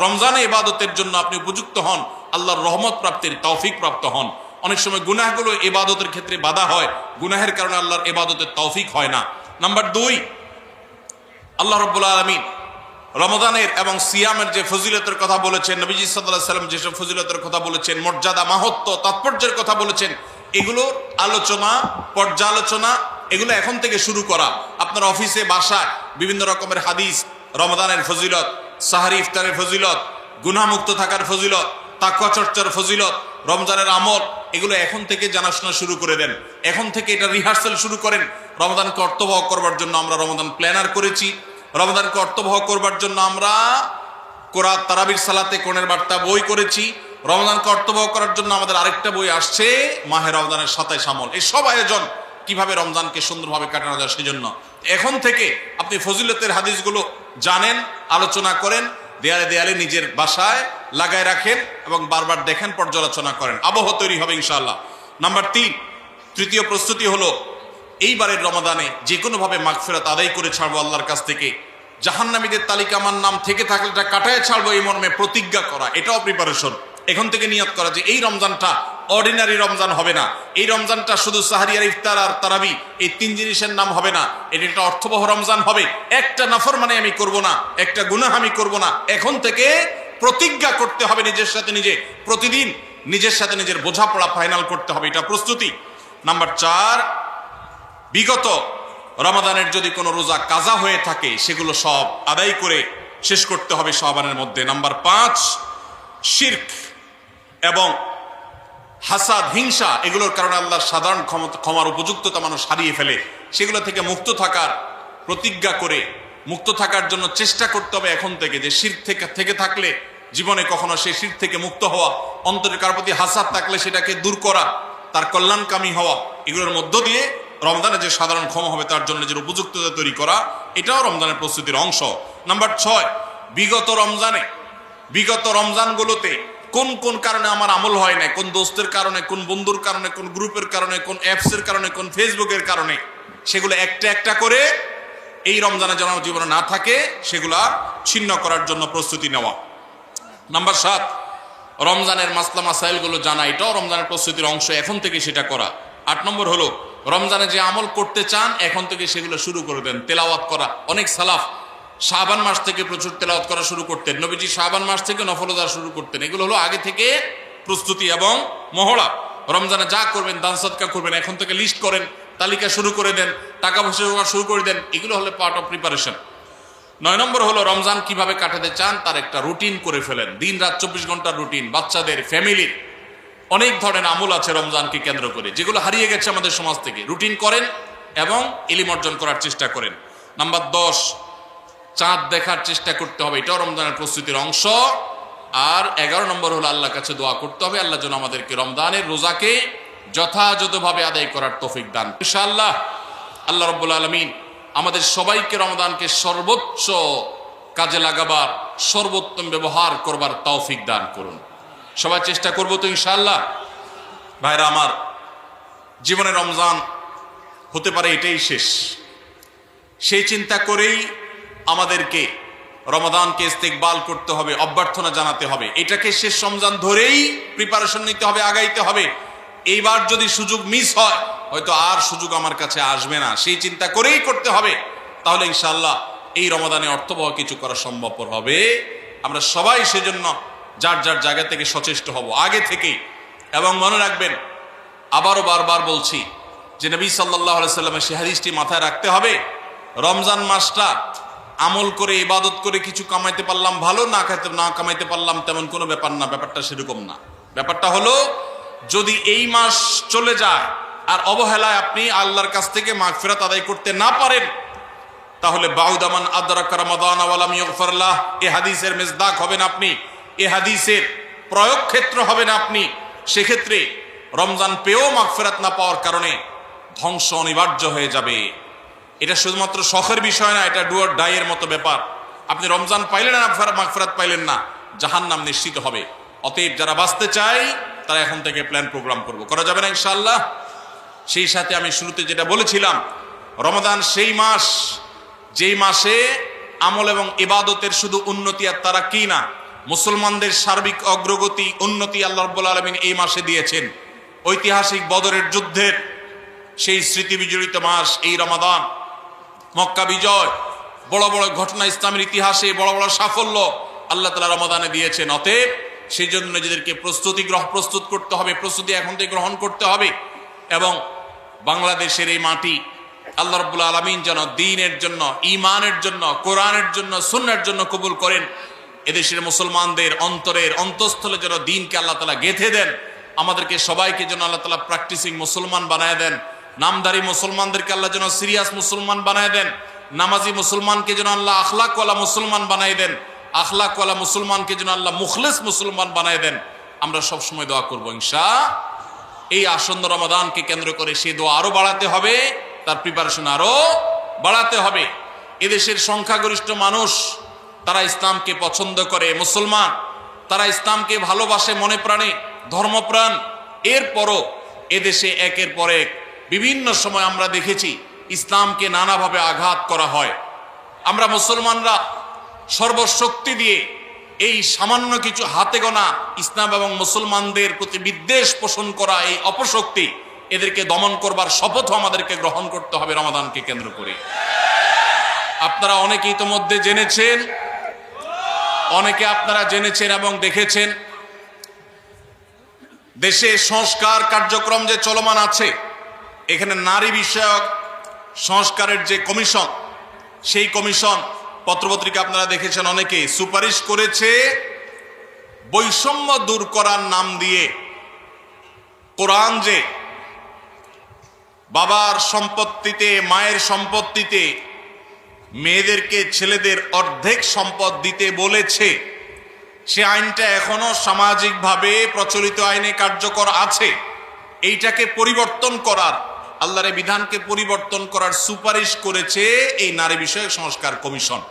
রমজানে ইবাদতের জন্য আপনি উপযুক্ত হন, আল্লাহর রহমত প্রাপ্তির তৌফিক প্রাপ্ত হন। অনেক সময় গুনাহগুলো ইবাদতের ক্ষেত্রে বাধা হয়, গুনাহের কারণে আল্লাহর ইবাদতের তৌফিক হয় না। নাম্বার 2, আল্লাহ রাব্বুল আলামিন রমজানের এবং সিয়ামের যে ফজিলতের কথা বলেছেন, নবীজি সাল্লাল্লাহু আলাইহি সাল্লাম যেসব ফজিলতের কথা বলেছেন, মর্যাদা, মাহাত্ম্য, তাৎপর্যের কথা বলেছেন, এগুলো আলোচনা, পর্যালোচনা, এগুলো এখন থেকে শুরু করা। আপনার অফিসে, বাসায় বিভিন্ন রকমের হাদিস, রমজানের ফজিলত, সাহারি ইফতারের ফজিলত, গুনাহমুক্ত থাকার ফজিলত, তাকওয়া চর্চার ফজিলত, রমজানের আমল, এগুলো এখন থেকে জানাশোনা শুরু করে দেন। এখন থেকে এটা রিহার্সাল শুরু করেন। রমজানকে অর্থবহ করবার জন্য আমরা রমজান প্ল্যানার করেছি। রমজানকে অর্থবহ করবার জন্য আমরা কোরআন তারাবির সালাতে কোণের বার্তা বই করেছি। রমজানকে অর্থবহ করার জন্য আমাদের আরেকটা বই আসছে, মাহে রমজানের 27 আমল। এই সব আয়োজন কিভাবে রমজানকে সুন্দরভাবে কাটানো যায় সেজন্য এখন থেকে আপনি ফজিলতের হাদিসগুলো জানেন, আলোচনা করেন, দেয়ালে দেয়ালে নিজের বাসায় লাগায় রাখেন এবং বারবার দেখেন, পর্যালোচনা করেন, আবহ তৈরি হবে ইনশাআল্লাহ। নাম্বার 3, তৃতীয় প্রস্তুতি হলো এইবারের রমাদানে যে কোনোভাবে মাগফিরাত আদায় করে ছাড়বো আল্লাহর কাছ থেকে। জাহান্নামীদের তালিকা আমার নাম থেকে থাকলে এটা কাটায় ছাড়বো, এই মর্মে প্রতিজ্ঞা করা, এটাও প্রিপারেশন। এখন থেকে নিয়ত করা যে এই রমজানটা অর্ডিনারি রমজান হবে না, এই রমজানটা শুধু সাহারি আর ইফতার আর তারাবি এই 3 জিনিসের নাম হবে না, এটা একটা অর্থবহ রমজান হবে। একটা নাফরমানি আমি করব না, একটা গুনাহ আমি করব না। এখন থেকে প্রতিজ্ঞা করতে হবে নিজের সাথে নিজে, প্রতিদিন নিজের সাথে নিজের বোঝাপড়া ফাইনাল করতে হবে, এটা প্রস্তুতি। নাম্বার 4, বিগত রমাদানের যদি কোনো রোজা কাজা হয়ে থাকে সেগুলো সব আদায় করে শেষ করতে হবে শাবানের মধ্যে। নাম্বার 5, শিরক এবং হাসাদ, হিংসা, এগুলোর কারণে আল্লাহর সাধারণ ক্ষমার উপযুক্ততা মানুষ হারিয়ে ফেলে, সেগুলো থেকে মুক্ত থাকার প্রতিজ্ঞা করে মুক্ত থাকার জন্য চেষ্টা করতে হবে এখন থেকে, যে শিরক থেকে থাকলে জীবনে কখনো সেই শিরক থেকে মুক্ত হওয়া, অন্তরের কার প্রতি হাসাদ থাকলে সেটাকে দূর করা, তার কল্যাণকামী হওয়া, এগুলোর মধ্য দিয়ে রমজানে যে সাধারণ ক্ষমা হবে তার জন্য যে উপযুক্ততা তৈরি করা, এটাও রমজানের প্রস্তুতির অংশ। নাম্বার 6, বিগত রমজানগুলোতে কোন কোন কারণে আমার আমল হয় না, কোন দোস্তের কারণে, কোন বন্ধুর কারণে, কোন গ্রুপের কারণে, কোন অ্যাপসের কারণে, কোন ফেসবুকের কারণে, সেগুলো একটা একটা করে এই রমজানে যেন জীবনে না থাকে সেগুলা ছিন্ন করার জন্য প্রস্তুতি নেওয়া। নাম্বার 7, রমজানের মাসলা মাসাইলগুলো জানা, এটাও রমজানের প্রস্তুতির অংশ, এখন থেকে সেটা করা। 8 নম্বর হলো রমজানে যে আমল করতে চান এখন থেকে সেগুলো শুরু করে দেন, তেলাওয়াত করা। অনেক সালাফ শাবান মাস থেকে প্রচুর তেলাওয়াত করা শুরু করতেন, নবীজি শাবান মাস থেকে নফল রোজা শুরু করতেন। এগুলো হলো আগে থেকে প্রস্তুতি এবং মহড়া। রমজানে যা করবেন, দান সদকা করবেন, এখন থেকে লিস্ট করেন, তালিকা শুরু করে দেন, টাকা পয়সা শুরু করে দেন, এগুলো হলো পার্ট অফ প্রিপারেশন। 9 নম্বর হলো রমজান কিভাবে কাটাতে চান তার একটা রুটিন করে ফেলেন, দিন রাত 24 ঘন্টার রুটিন। বাচ্চাদের, ফ্যামিলির অনেক ধরনের আমল আছে রমজানকে কেন্দ্র করে, যেগুলো হারিয়ে গেছে আমাদের সমাজ থেকে। রুটিন করেন এবং ইলম অর্জন করার চেষ্টা করেন। নাম্বার 10, চাঁদ দেখার চেষ্টা করতে হবে, এটাও রমজানের প্রস্তুতির অংশ। আর 11 নম্বর হলো আল্লাহর কাছে দোয়া করতে হবে, আল্লাহ যেন আমাদেরকে রমজানের রোজাকে যথাযথভাবে আদায় করার তৌফিক দান। ইনশাআল্লাহ আল্লাহ রাব্বুল আলামিন আমাদের সবাইকে রমজানকে সর্বোচ্চ কাজে লাগাবার, সর্বোত্তম ব্যবহার করবার তৌফিক দান করুন। সবাই চেষ্টা করবো তো ইনশাআল্লাহ। ভাইরা আমার, জীবনে রমজান হতে পারে এটাই শেষ, সেই চিন্তা করেই আমাদেরকে রমাদানকে ইস্তেকবাল করতে হবে, অভ্যর্থনা জানাতে হবে। এটাকে শেষ রমজান ধরেই প্রিপারেশন নিতে হবে, আগাইতে হবে। এইবার যদি সুযোগ মিস হয়, হয়তো আর সুযোগ আমার কাছে আসবে না, সেই চিন্তা করেই করতে হবে। তাহলে ইনশাআল্লাহ এই রমাদানে অর্থবহ কিছু করা সম্ভবপর হবে। আমরা সবাই সেজন্য যার যার জায়গা থেকে সচেষ্ট হব আগে থেকেই। এবং মনে রাখবেন, আবারও বারবার বলছি যে নবী সাল্লাল্লাহু আলাইহি সাল্লামের সেই হাদিসটি মাথায় রাখতে হবে, রমজান মাসটা আমল করে, ইবাদত করে কিছু কামাইতে পারলাম ভালো, না কামাইতে পারলাম তেমন কোনো ব্যাপার না। ব্যাপারটা সেরকম না। ব্যাপারটা হলো, যদি এই মাস চলে যায় আর অবহেলায় আপনি আল্লাহর কাছ থেকে মাগফিরাত আদায় করতে না পারেন, তাহলে বাউদামান আদরাকা রমাদান ওয়া লাম ইগফার লাহ, এই হাদিসের মেজদাক হবেন আপনি, এই হাদিসের প্রয়োগ ক্ষেত্র হবেন আপনি। সেক্ষেত্রে রমজান পেয়েও মাগফিরাত না পাওয়ার কারণে ধ্বংস অনিবার্য হয়ে যাবে। এটা শুধুমাত্র শখের বিষয় না, এটা ডু অর ডাই এর মতো ব্যাপার। আপনি রমজান পাইলেন না, মাগফিরাত পাইলেন না, জাহান্নাম নিশ্চিত হবে। অতএব যারা বাঁচতে চায় তারা এখন থেকে প্ল্যান প্রোগ্রাম করা যাবে না ইনশাআল্লাহ। সেই সাথে আমি শুরুতে যেটা বলেছিলাম, রমাদান সেই মাস যেই মাসে আমল এবং ইবাদতের শুধু উন্নতি আর তারাক্কি না, মুসলমানদের সার্বিক অগ্রগতি উন্নতি আল্লাহ রাব্বুল আলামিন এই মাসে দিয়েছেন। ঐতিহাসিক বদরের যুদ্ধের সেই স্মৃতি বিজড়িত মাস এই রমাদান, মক্কা বিজয়, বড় বড় ঘটনা ইসলামের ইতিহাসে, বড় বড় সাফল্য আল্লাহ তাআলা রমাদানে দিয়েছেন। অতএব সেই জন্য নিজেদেরকে প্রস্তুত করতে হবে, প্রস্তুতি এখন থেকে গ্রহণ করতে হবে। এবং বাংলাদেশের এই মাটি আল্লাহ রাব্বুল আলামিন যেন দ্বীনের জন্য, ঈমানের জন্য, কোরআনের জন্য, সুন্নাহর জন্য কবুল করেন। এদেশের মুসলমানদের অন্তরের অন্তঃস্থলে যেন দ্বীনকে আল্লাহ তাআলা গেঁথে দেন। আমাদেরকে সবাইকে যেন আল্লাহ তাআলা প্র্যাকটিসিং মুসলমান বানায় দেন। নামধারী মুসলমানদেরকে আল্লাহ যেন সিরিয়াস মুসলমান বানায় দেন। নামাজি মুসলমানকে যেন আল্লাহ আখলাকওয়ালা মুসলমান বানায় দেন। আখলাকওয়ালা মুসলমানকে যেন আল্লাহ মুখলিস মুসলমান বানায় দেন। আমরা সব সময় দোয়া করবো ইনশাআল্লাহ। এই আসন্ন রমাদানকে কেন্দ্র করে সেই দোয়া আরো বাড়াতে হবে, তার প্রিপারেশন আরো বাড়াতে হবে। এদেশের সংখ্যাগরিষ্ঠ মানুষ তারা ইসলামকে পছন্দ করে, মুসলমান, তারা ইসলামকে ভালোবাসে মনে প্রাণে, ধর্মপ্রাণ। এরপরও এদেশে একের পর এক বিভিন্ন সময় আমরা দেখেছি ইসলামকে নানাভাবে আঘাত করা হয়। আমরা মুসলমানরা সর্বশক্তি দিয়ে এই সামান্য কিছু হাতে গোনা ইসলাম এবং মুসলমানদের প্রতি বিদ্বেষ পোষণ করা এই অপশক্তি, এদেরকে দমন করবার শপথ আমাদেরকে গ্রহণ করতে হবে রমাদানকে কেন্দ্র করে। আপনারা অনেকে ইতোমধ্যে জেনেছেন, অনেকে আপনারা জেনেছেন এবং দেখেছেন, দেশে সংস্কার কার্যক্রম যে চলমান আছে, এখানে নারী বিষয়ক সংস্কারের যে কমিশন, সেই কমিশন পত্রপত্রিকা আপনারা দেখেছেন, অনেকে সুপারিশ করেছে বৈষম্য দূর করার নাম দিয়ে কোরআন যে বাবার সম্পত্তিতে, মায়ের সম্পত্তিতে মেয়েদেরকে ছেলেদের অর্ধেক সম্পদ দিতে বলেছে, সে আইনটা এখনো সামাজিকভাবে প্রচলিত আইনে কার্যকর আছে। এইটাকে পরিবর্তন করার, আল্লাহর বিধানকে পরিবর্তন করার সুপারিশ করেছে এই নারী বিষয়ক সংস্কার কমিশন।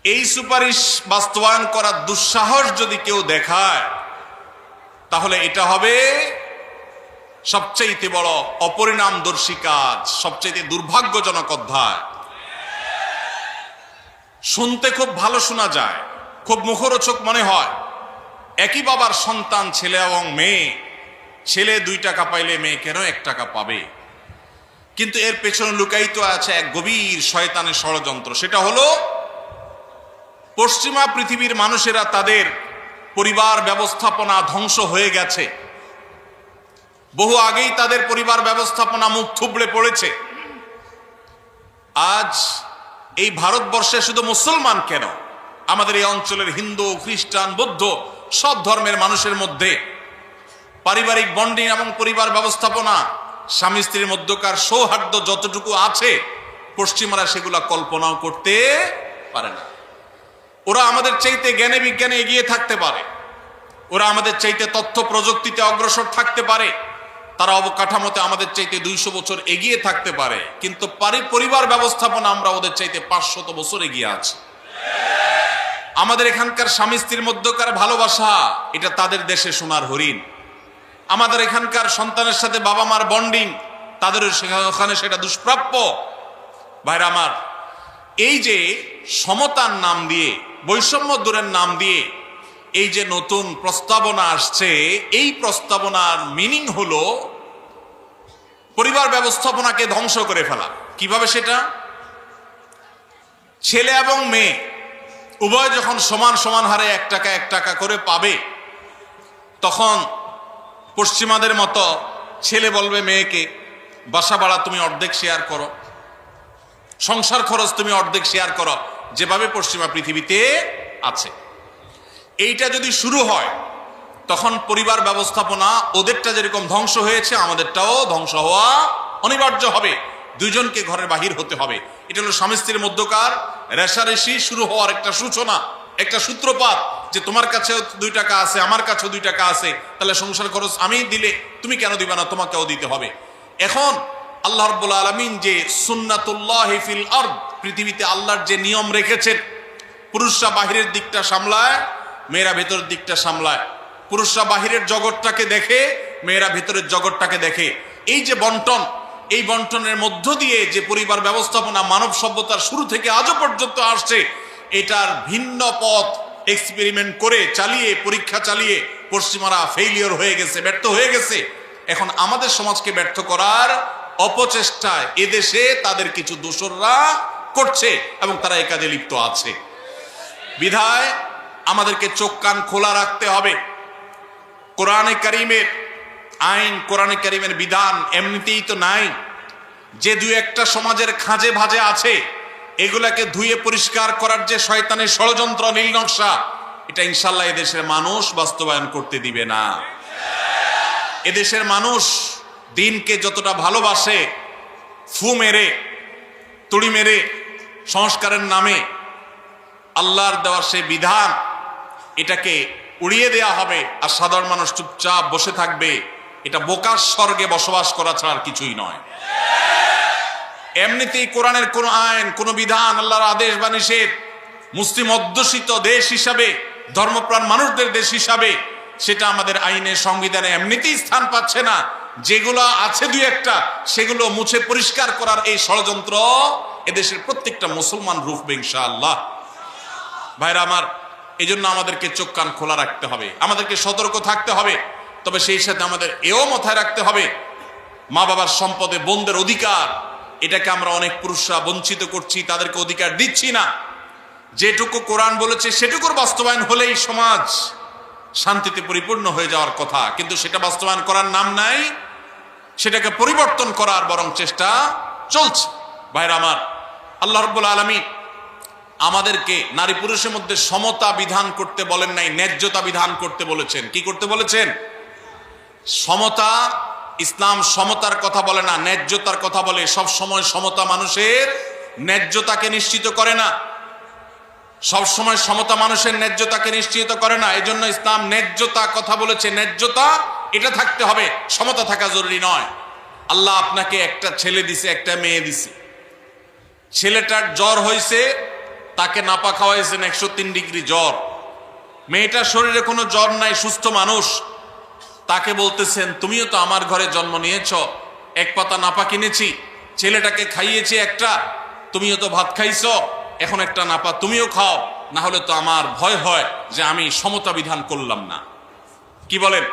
এই সুপারিশ বাস্তবায়ন করার দুঃসাহস যদি কেউ দেখায়, তাহলে এটা হবে সবচেয়ে বড় অপরিণামদর্শী কাজ, সবচেয়ে দুর্ভাগ্যজনক অধ্যায়। শুনতে খুব ভালো শোনা যায়, খুব মুখরোচক মনে হয়। একই বাবার সন্তান, ছেলে এবং মেয়ে, ছেলে 2 টাকা পাইলে মেয়ে কেন 1 টাকা পাবে? কিন্তু এর পেছনে লুকায়িত আছে এক গভীর শয়তানের ষড়যন্ত্র। সেটা হলো পশ্চিমা পৃথিবীর মানুষেরা তাদের পরিবার ব্যবস্থাপনা ধ্বংস হয়ে গেছে, বহু আগেই তাদের পরিবার ব্যবস্থাপনা মুখ থুবড়ে পড়েছে। আজ এই ভারতবর্ষে শুধু মুসলমান কেন, আমাদের এই অঞ্চলের হিন্দু, খ্রিস্টান, বৌদ্ধ সব ধর্মের মানুষের মধ্যে পারিবারিক বন্ডিং এবং পরিবার ব্যবস্থাপনা, স্বামী স্ত্রীর মধ্যকার সৌহার্দ্য যতটুকু আছে, পশ্চিমারা সেগুলা কল্পনাও করতে পারে না। ওরা আমাদের চাইতে জ্ঞানে বিজ্ঞানে এগিয়ে থাকতে পারে, ওরা আমাদের চাইতে তথ্য প্রযুক্তিতে অগ্রসর থাকতে পারে, তারা অবকাঠামোতে আমাদের চাইতে 200 বছর এগিয়ে থাকতে পারে, কিন্তু পরিবার ব্যবস্থাপনা আমরা ওদের চাইতে 500 বছর এগিয়ে আছি। আমাদের এখানকার স্বামী স্ত্রীর মধ্যকার ভালোবাসা, এটা তাদের দেশে সোনার হরিণ। আমাদের এখানকার সন্তানের সাথে বাবা মার বন্ডিং, তাদের ওখানে সেটা দুষ্প্রাপ্য। ভাইরা আমার, এই যে সমতার নাম দিয়ে, বৈষম্য দূরের নাম দিয়ে এই যে নতুন প্রস্তাবনা আসছে, এই প্রস্তাবনার মিনিং হলো পরিবার ব্যবস্থাপনাকে ধ্বংস করে ফেলা। কিভাবে সেটা? ছেলে এবং মেয়ে উভয় যখন সমান সমান হারে 1 টাকা 1 টাকা করে পাবে, তখন পশ্চিমাদের মতো ছেলে বলবে মেয়েকে, বাসা ভাড়া তুমি অর্ধেক শেয়ার করো, সংসার খরচ তুমি অর্ধেক শেয়ার করো, যেভাবে পশ্চিমা পৃথিবীতে আছে। এইটা যদি শুরু হয়, তখন পরিবার ব্যবস্থাপনা ওদেরটা যেরকম ধ্বংস হয়েছে, আমাদেরটাও ধ্বংস হওয়া অনিবার্য হবে। দুইজনকে ঘরের বাহির হতে হবে। এটা হলো স্বামী স্ত্রীর মধ্যকার রেষারেষি শুরু হওয়ার একটা সূচনা, একটা সূত্রপাত, যে তোমার কাছেও 2 টাকা আছে, আমার কাছেও 2 টাকা আছে, তাহলে সংসার খরচ আমি দিলে তুমি কেন দিবা না, তোমাকেও দিতে হবে। এখন আল্লাহ রাব্বুল আলামিন যে সুন্নাতুল্লাহি ফিল আরদ, পৃথিবীতে আল্লাহর যে নিয়ম রেখেছেন, পুরুষরা বাহিরের দিকটা সামলায়, মেয়েরা ভেতরের দিকটা সামলায়। পুরুষরা বাহিরের জগৎটাকে দেখে, মেয়েরা ভেতরের জগৎটাকে দেখে। এই যে বন্টন, এই বন্টনের মধ্য দিয়ে যে পরিবার ব্যবস্থাপনা মানব সভ্যতার শুরু থেকে আজও পর্যন্ত আসছে, এটার ভিন্ন পথ এক্সপেরিমেন্ট করে চালিয়ে পরীক্ষা চালিয়ে পশ্চিমারা ফেইলিওর হয়ে গেছে, ব্যর্থ হয়ে গেছে। এখন আমাদের সমাজকে ব্যর্থ করার অপচেষ্টায় এদেশে তাদের কিছু দোসররা করছে এবং তারা এ কাজে লিপ্ত আছে। বিধায় আমাদেরকে চোখ কান খোলা রাখতে হবে। কোরআনে কারিমের আইন, কোরআনে কারিমের বিধান এমনিতেই তো নাই। যে দুই একটা সমাজের খাঁজে ভাজে আছে, এগুলাকে ধুয়ে পরিষ্কার করার যে শয়তানের ষড়যন্ত্র, নীল নকশা, এটা ইনশাল্লাহ এদেশের মানুষ বাস্তবায়ন করতে দিবে না। এদেশের মানুষ দিনকে যতটা ভালোবাসে, ফু মেরে তুড়ি মেরে সংস্কারের নামে আল্লাহর দেওয়া সে বিধান, এটাকে উড়িয়ে দেয়া হবে আর সাধারণ মানুষ চুপচাপ বসে থাকবে। এটা বোকার স্বর্গে বসবাস করা ছাড়া আর কিছুই নয়। এমনিতেই কোরআনের কোন আইন, কোন বিধান, আল্লাহর আদেশ বা নিষেধ মুসলিম অধ্যুষিত দেশ হিসাবে, ধর্মপ্রাণ মানুষদের দেশ হিসাবে, সেটা আমাদের আইনে, সংবিধানে এমনিতেই স্থান পাচ্ছে না। যেগুলো আছে দুই একটা, সেগুলো মুছে পরিষ্কার করার এই ষড়যন্ত্র এদেশের প্রত্যেকটা মুসলমান রুখবে ইনশাআল্লাহ। ভাইরা আমার, এই জন্য আমাদেরকে চোখ কান খোলা রাখতে হবে, আমাদেরকে সতর্ক থাকতে হবে। তবে সেই সাথে আমাদের এও মাথায় রাখতে হবে, মা বাবার সম্পদে বোনদের অধিকার, এটাকে আমরা অনেক পুরুষরা বঞ্চিত করছি, তাদেরকে অধিকার দিচ্ছি না। যেটুকু কোরআন বলেছে সেটুকুর বাস্তবায়ন হলেই সমাজ শান্তিতে পরিপূর্ণ হয়ে যাওয়ার কথা, কিন্তু সেটা বাস্তবায়ন করার নাম নাই, সেটাকে পরিবর্তন করার বরং চেষ্টা চলছে। ভাইরা আমার, আল্লাহ রাব্বুল আলামিন আমাদেরকে নারী পুরুষের মধ্যে সমতা বিধান করতে বলেন নাই, ন্যায্যতা বিধান করতে বলেছেন। কি করতে বলেছেন? সমতা। ইসলাম সমতার কথা বলে না, ন্যায্যতার কথা বলে। সব সময় সমতা মানুষের ন্যায্যতাকে নিশ্চিত করে না, সব সময় সমতা মানুষের ন্যায্যতাকে নিশ্চিত করে না। এই জন্য ইসলাম ন্যায্যতা কথা বলেছে। ন্যায্যতা এটা থাকতে হবে, সমতা থাকা জরুরি নয়। আল্লাহ আপনাকে একটা ছেলে দিছে, একটা মেয়ে দিছে। ছেলেটার জ্বর হয়েছে, তাকে নাপা খাওয়াইছেন 103 ডিগ্রি জ্বর। মেয়েটার শরীরে কোনো জ্বর নাই, সুস্থ মানুষ। তাকে বলতেছেন, তুমিও তো আমার ঘরে জন্ম নিয়েছ, এক পাতা নাপা কিনেছি, ছেলেটাকে খাইয়েছি একটা, তুমিও তো ভাত খাইছ, এখন একটা নাপা তুমিও খাও, না হলে তো আমার ভয় হয় যে আমি সমতা বিধান করলাম না। কি বলেন?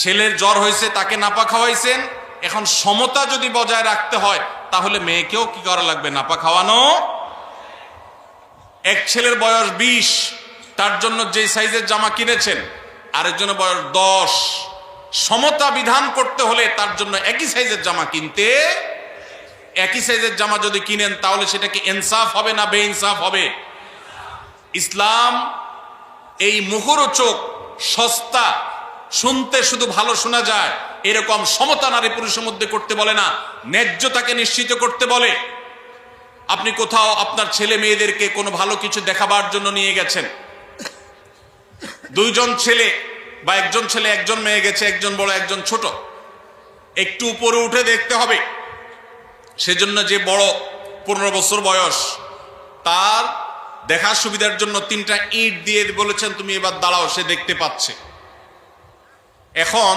ছেলের জ্বর হয়েছে, তাকে নাপা খাওয়াইছেন, এখন সমতা যদি বজায় রাখতে হয় তাহলে মেয়েকেও কি করা লাগবে? নাপা খাওয়ানো। এক ছেলের বয়স 20, তার জন্য যে সাইজের জামা কিনেছেন, আরেকজনের বয়স 10। সমতা বিধান করতে হলে তার জন্য একই সাইজের জামা কিনতে, একই সাইজের জামা যদি কিনেন তাহলে সেটা কি ইনসাফ হবে না বেইনসাফ হবে? ইসলাম এই মুখরোচক, সস্তা, শুনতে শুধু ভালো শোনা যায় এরকম সমতা নারী পুরুষের মধ্যে করতে বলে না, ন্যায্যতাকে নিশ্চিত করতে বলে। আপনি কোথাও আপনার ছেলে মেয়েদেরকে কোনো ভালো কিছু দেখাবার জন্য নিয়ে গেছেন, দুইজন ছেলে বা একজন ছেলে একজন মেয়ে গেছে, একজন বড় একজন ছোট, একটু উপরে উঠে দেখতে হবে। সেজন্য যে বড় 15 বছর বয়স, তার দেখার সুবিধার জন্য 3টা ইট দিয়ে বলেছেন, তুমি এবার দাঁড়াও, সে দেখতে পাচ্ছে। এখন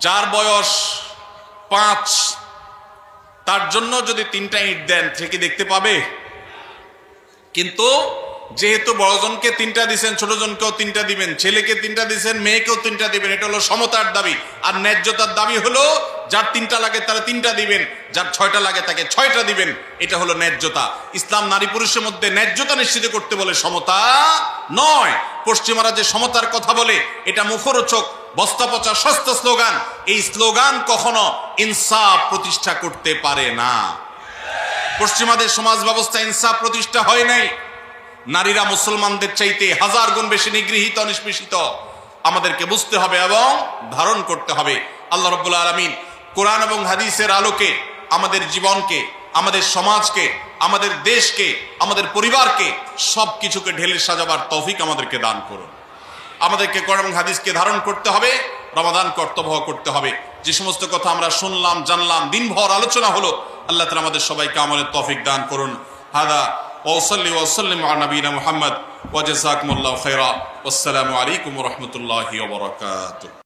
যার বয়স 5, তার জন্য যদি 3টা ইট দেন, সে কি দেখতে পাবে? কিন্তু যেহেতু বড়জনকে 3টা দিবেন, ছোটজনকেও 3টা দিবেন, ছেলেকে 3টা দিবেন, মেয়েকেও 3টা দিবেন, এটা হলো সমতার দাবি। আর ন্যায্যতার দাবি হলো যার 3টা লাগে তারা 3টা দিবেন, যার 6টা লাগে তাকে 6টা দিবেন। এটা হলো ন্যায্যতা। ইসলাম নারী পুরুষের মধ্যে ন্যায্যতা নিশ্চিত করতে বলে, সমতা নয়। পশ্চিমারা যে সমতার কথা বলে, এটা মুখরোচক, বস্তাপচা, সস্তা স্লোগান। এই স্লোগান কখনো ইনসাফ প্রতিষ্ঠা করতে পারে না। পশ্চিমাদের সমাজ ব্যবস্থা ইনসাফ প্রতিষ্ঠা হয় নাই। নারীরা মুসলমানদের চাইতে 1000 গুণ বেশি নিগৃহীত, নিষ্পেষিত। আমাদেরকে বুঝতে হবে এবং ধারণ করতে হবে। আল্লাহ রাব্বুল আলামিন কোরআন এবং হাদিসের আলোকে আমাদের জীবনকে, আমাদের সমাজকে, আমাদের দেশকে, আমাদের পরিবারকে, সবকিছুকে ঢেলে সাজাবার তৌফিক আমাদেরকে দান করুন। আমাদেরকে কোরআন এবং হাদিসকে ধারণ করতে হবে, রমাদান কর্তব্য করতে হবে। যে সমস্ত কথা আমরা শুনলাম, জানলাম, দিনভর আলোচনা হলো, আল্লাহ তাআলা আমাদের সবাইকে আমলের তৌফিক দান করুন। হাদা ওয়াসাল্লি ওয়াসাল্লিম আলা নবিয়িনা মুহাম্মদ ওয়া জাযাকুমুল্লাহু খাইরা। ওয়াসসালামু আলাইকুম ওয়া রাহমাতুল্লাহি ওয়া বারাকাতুহু।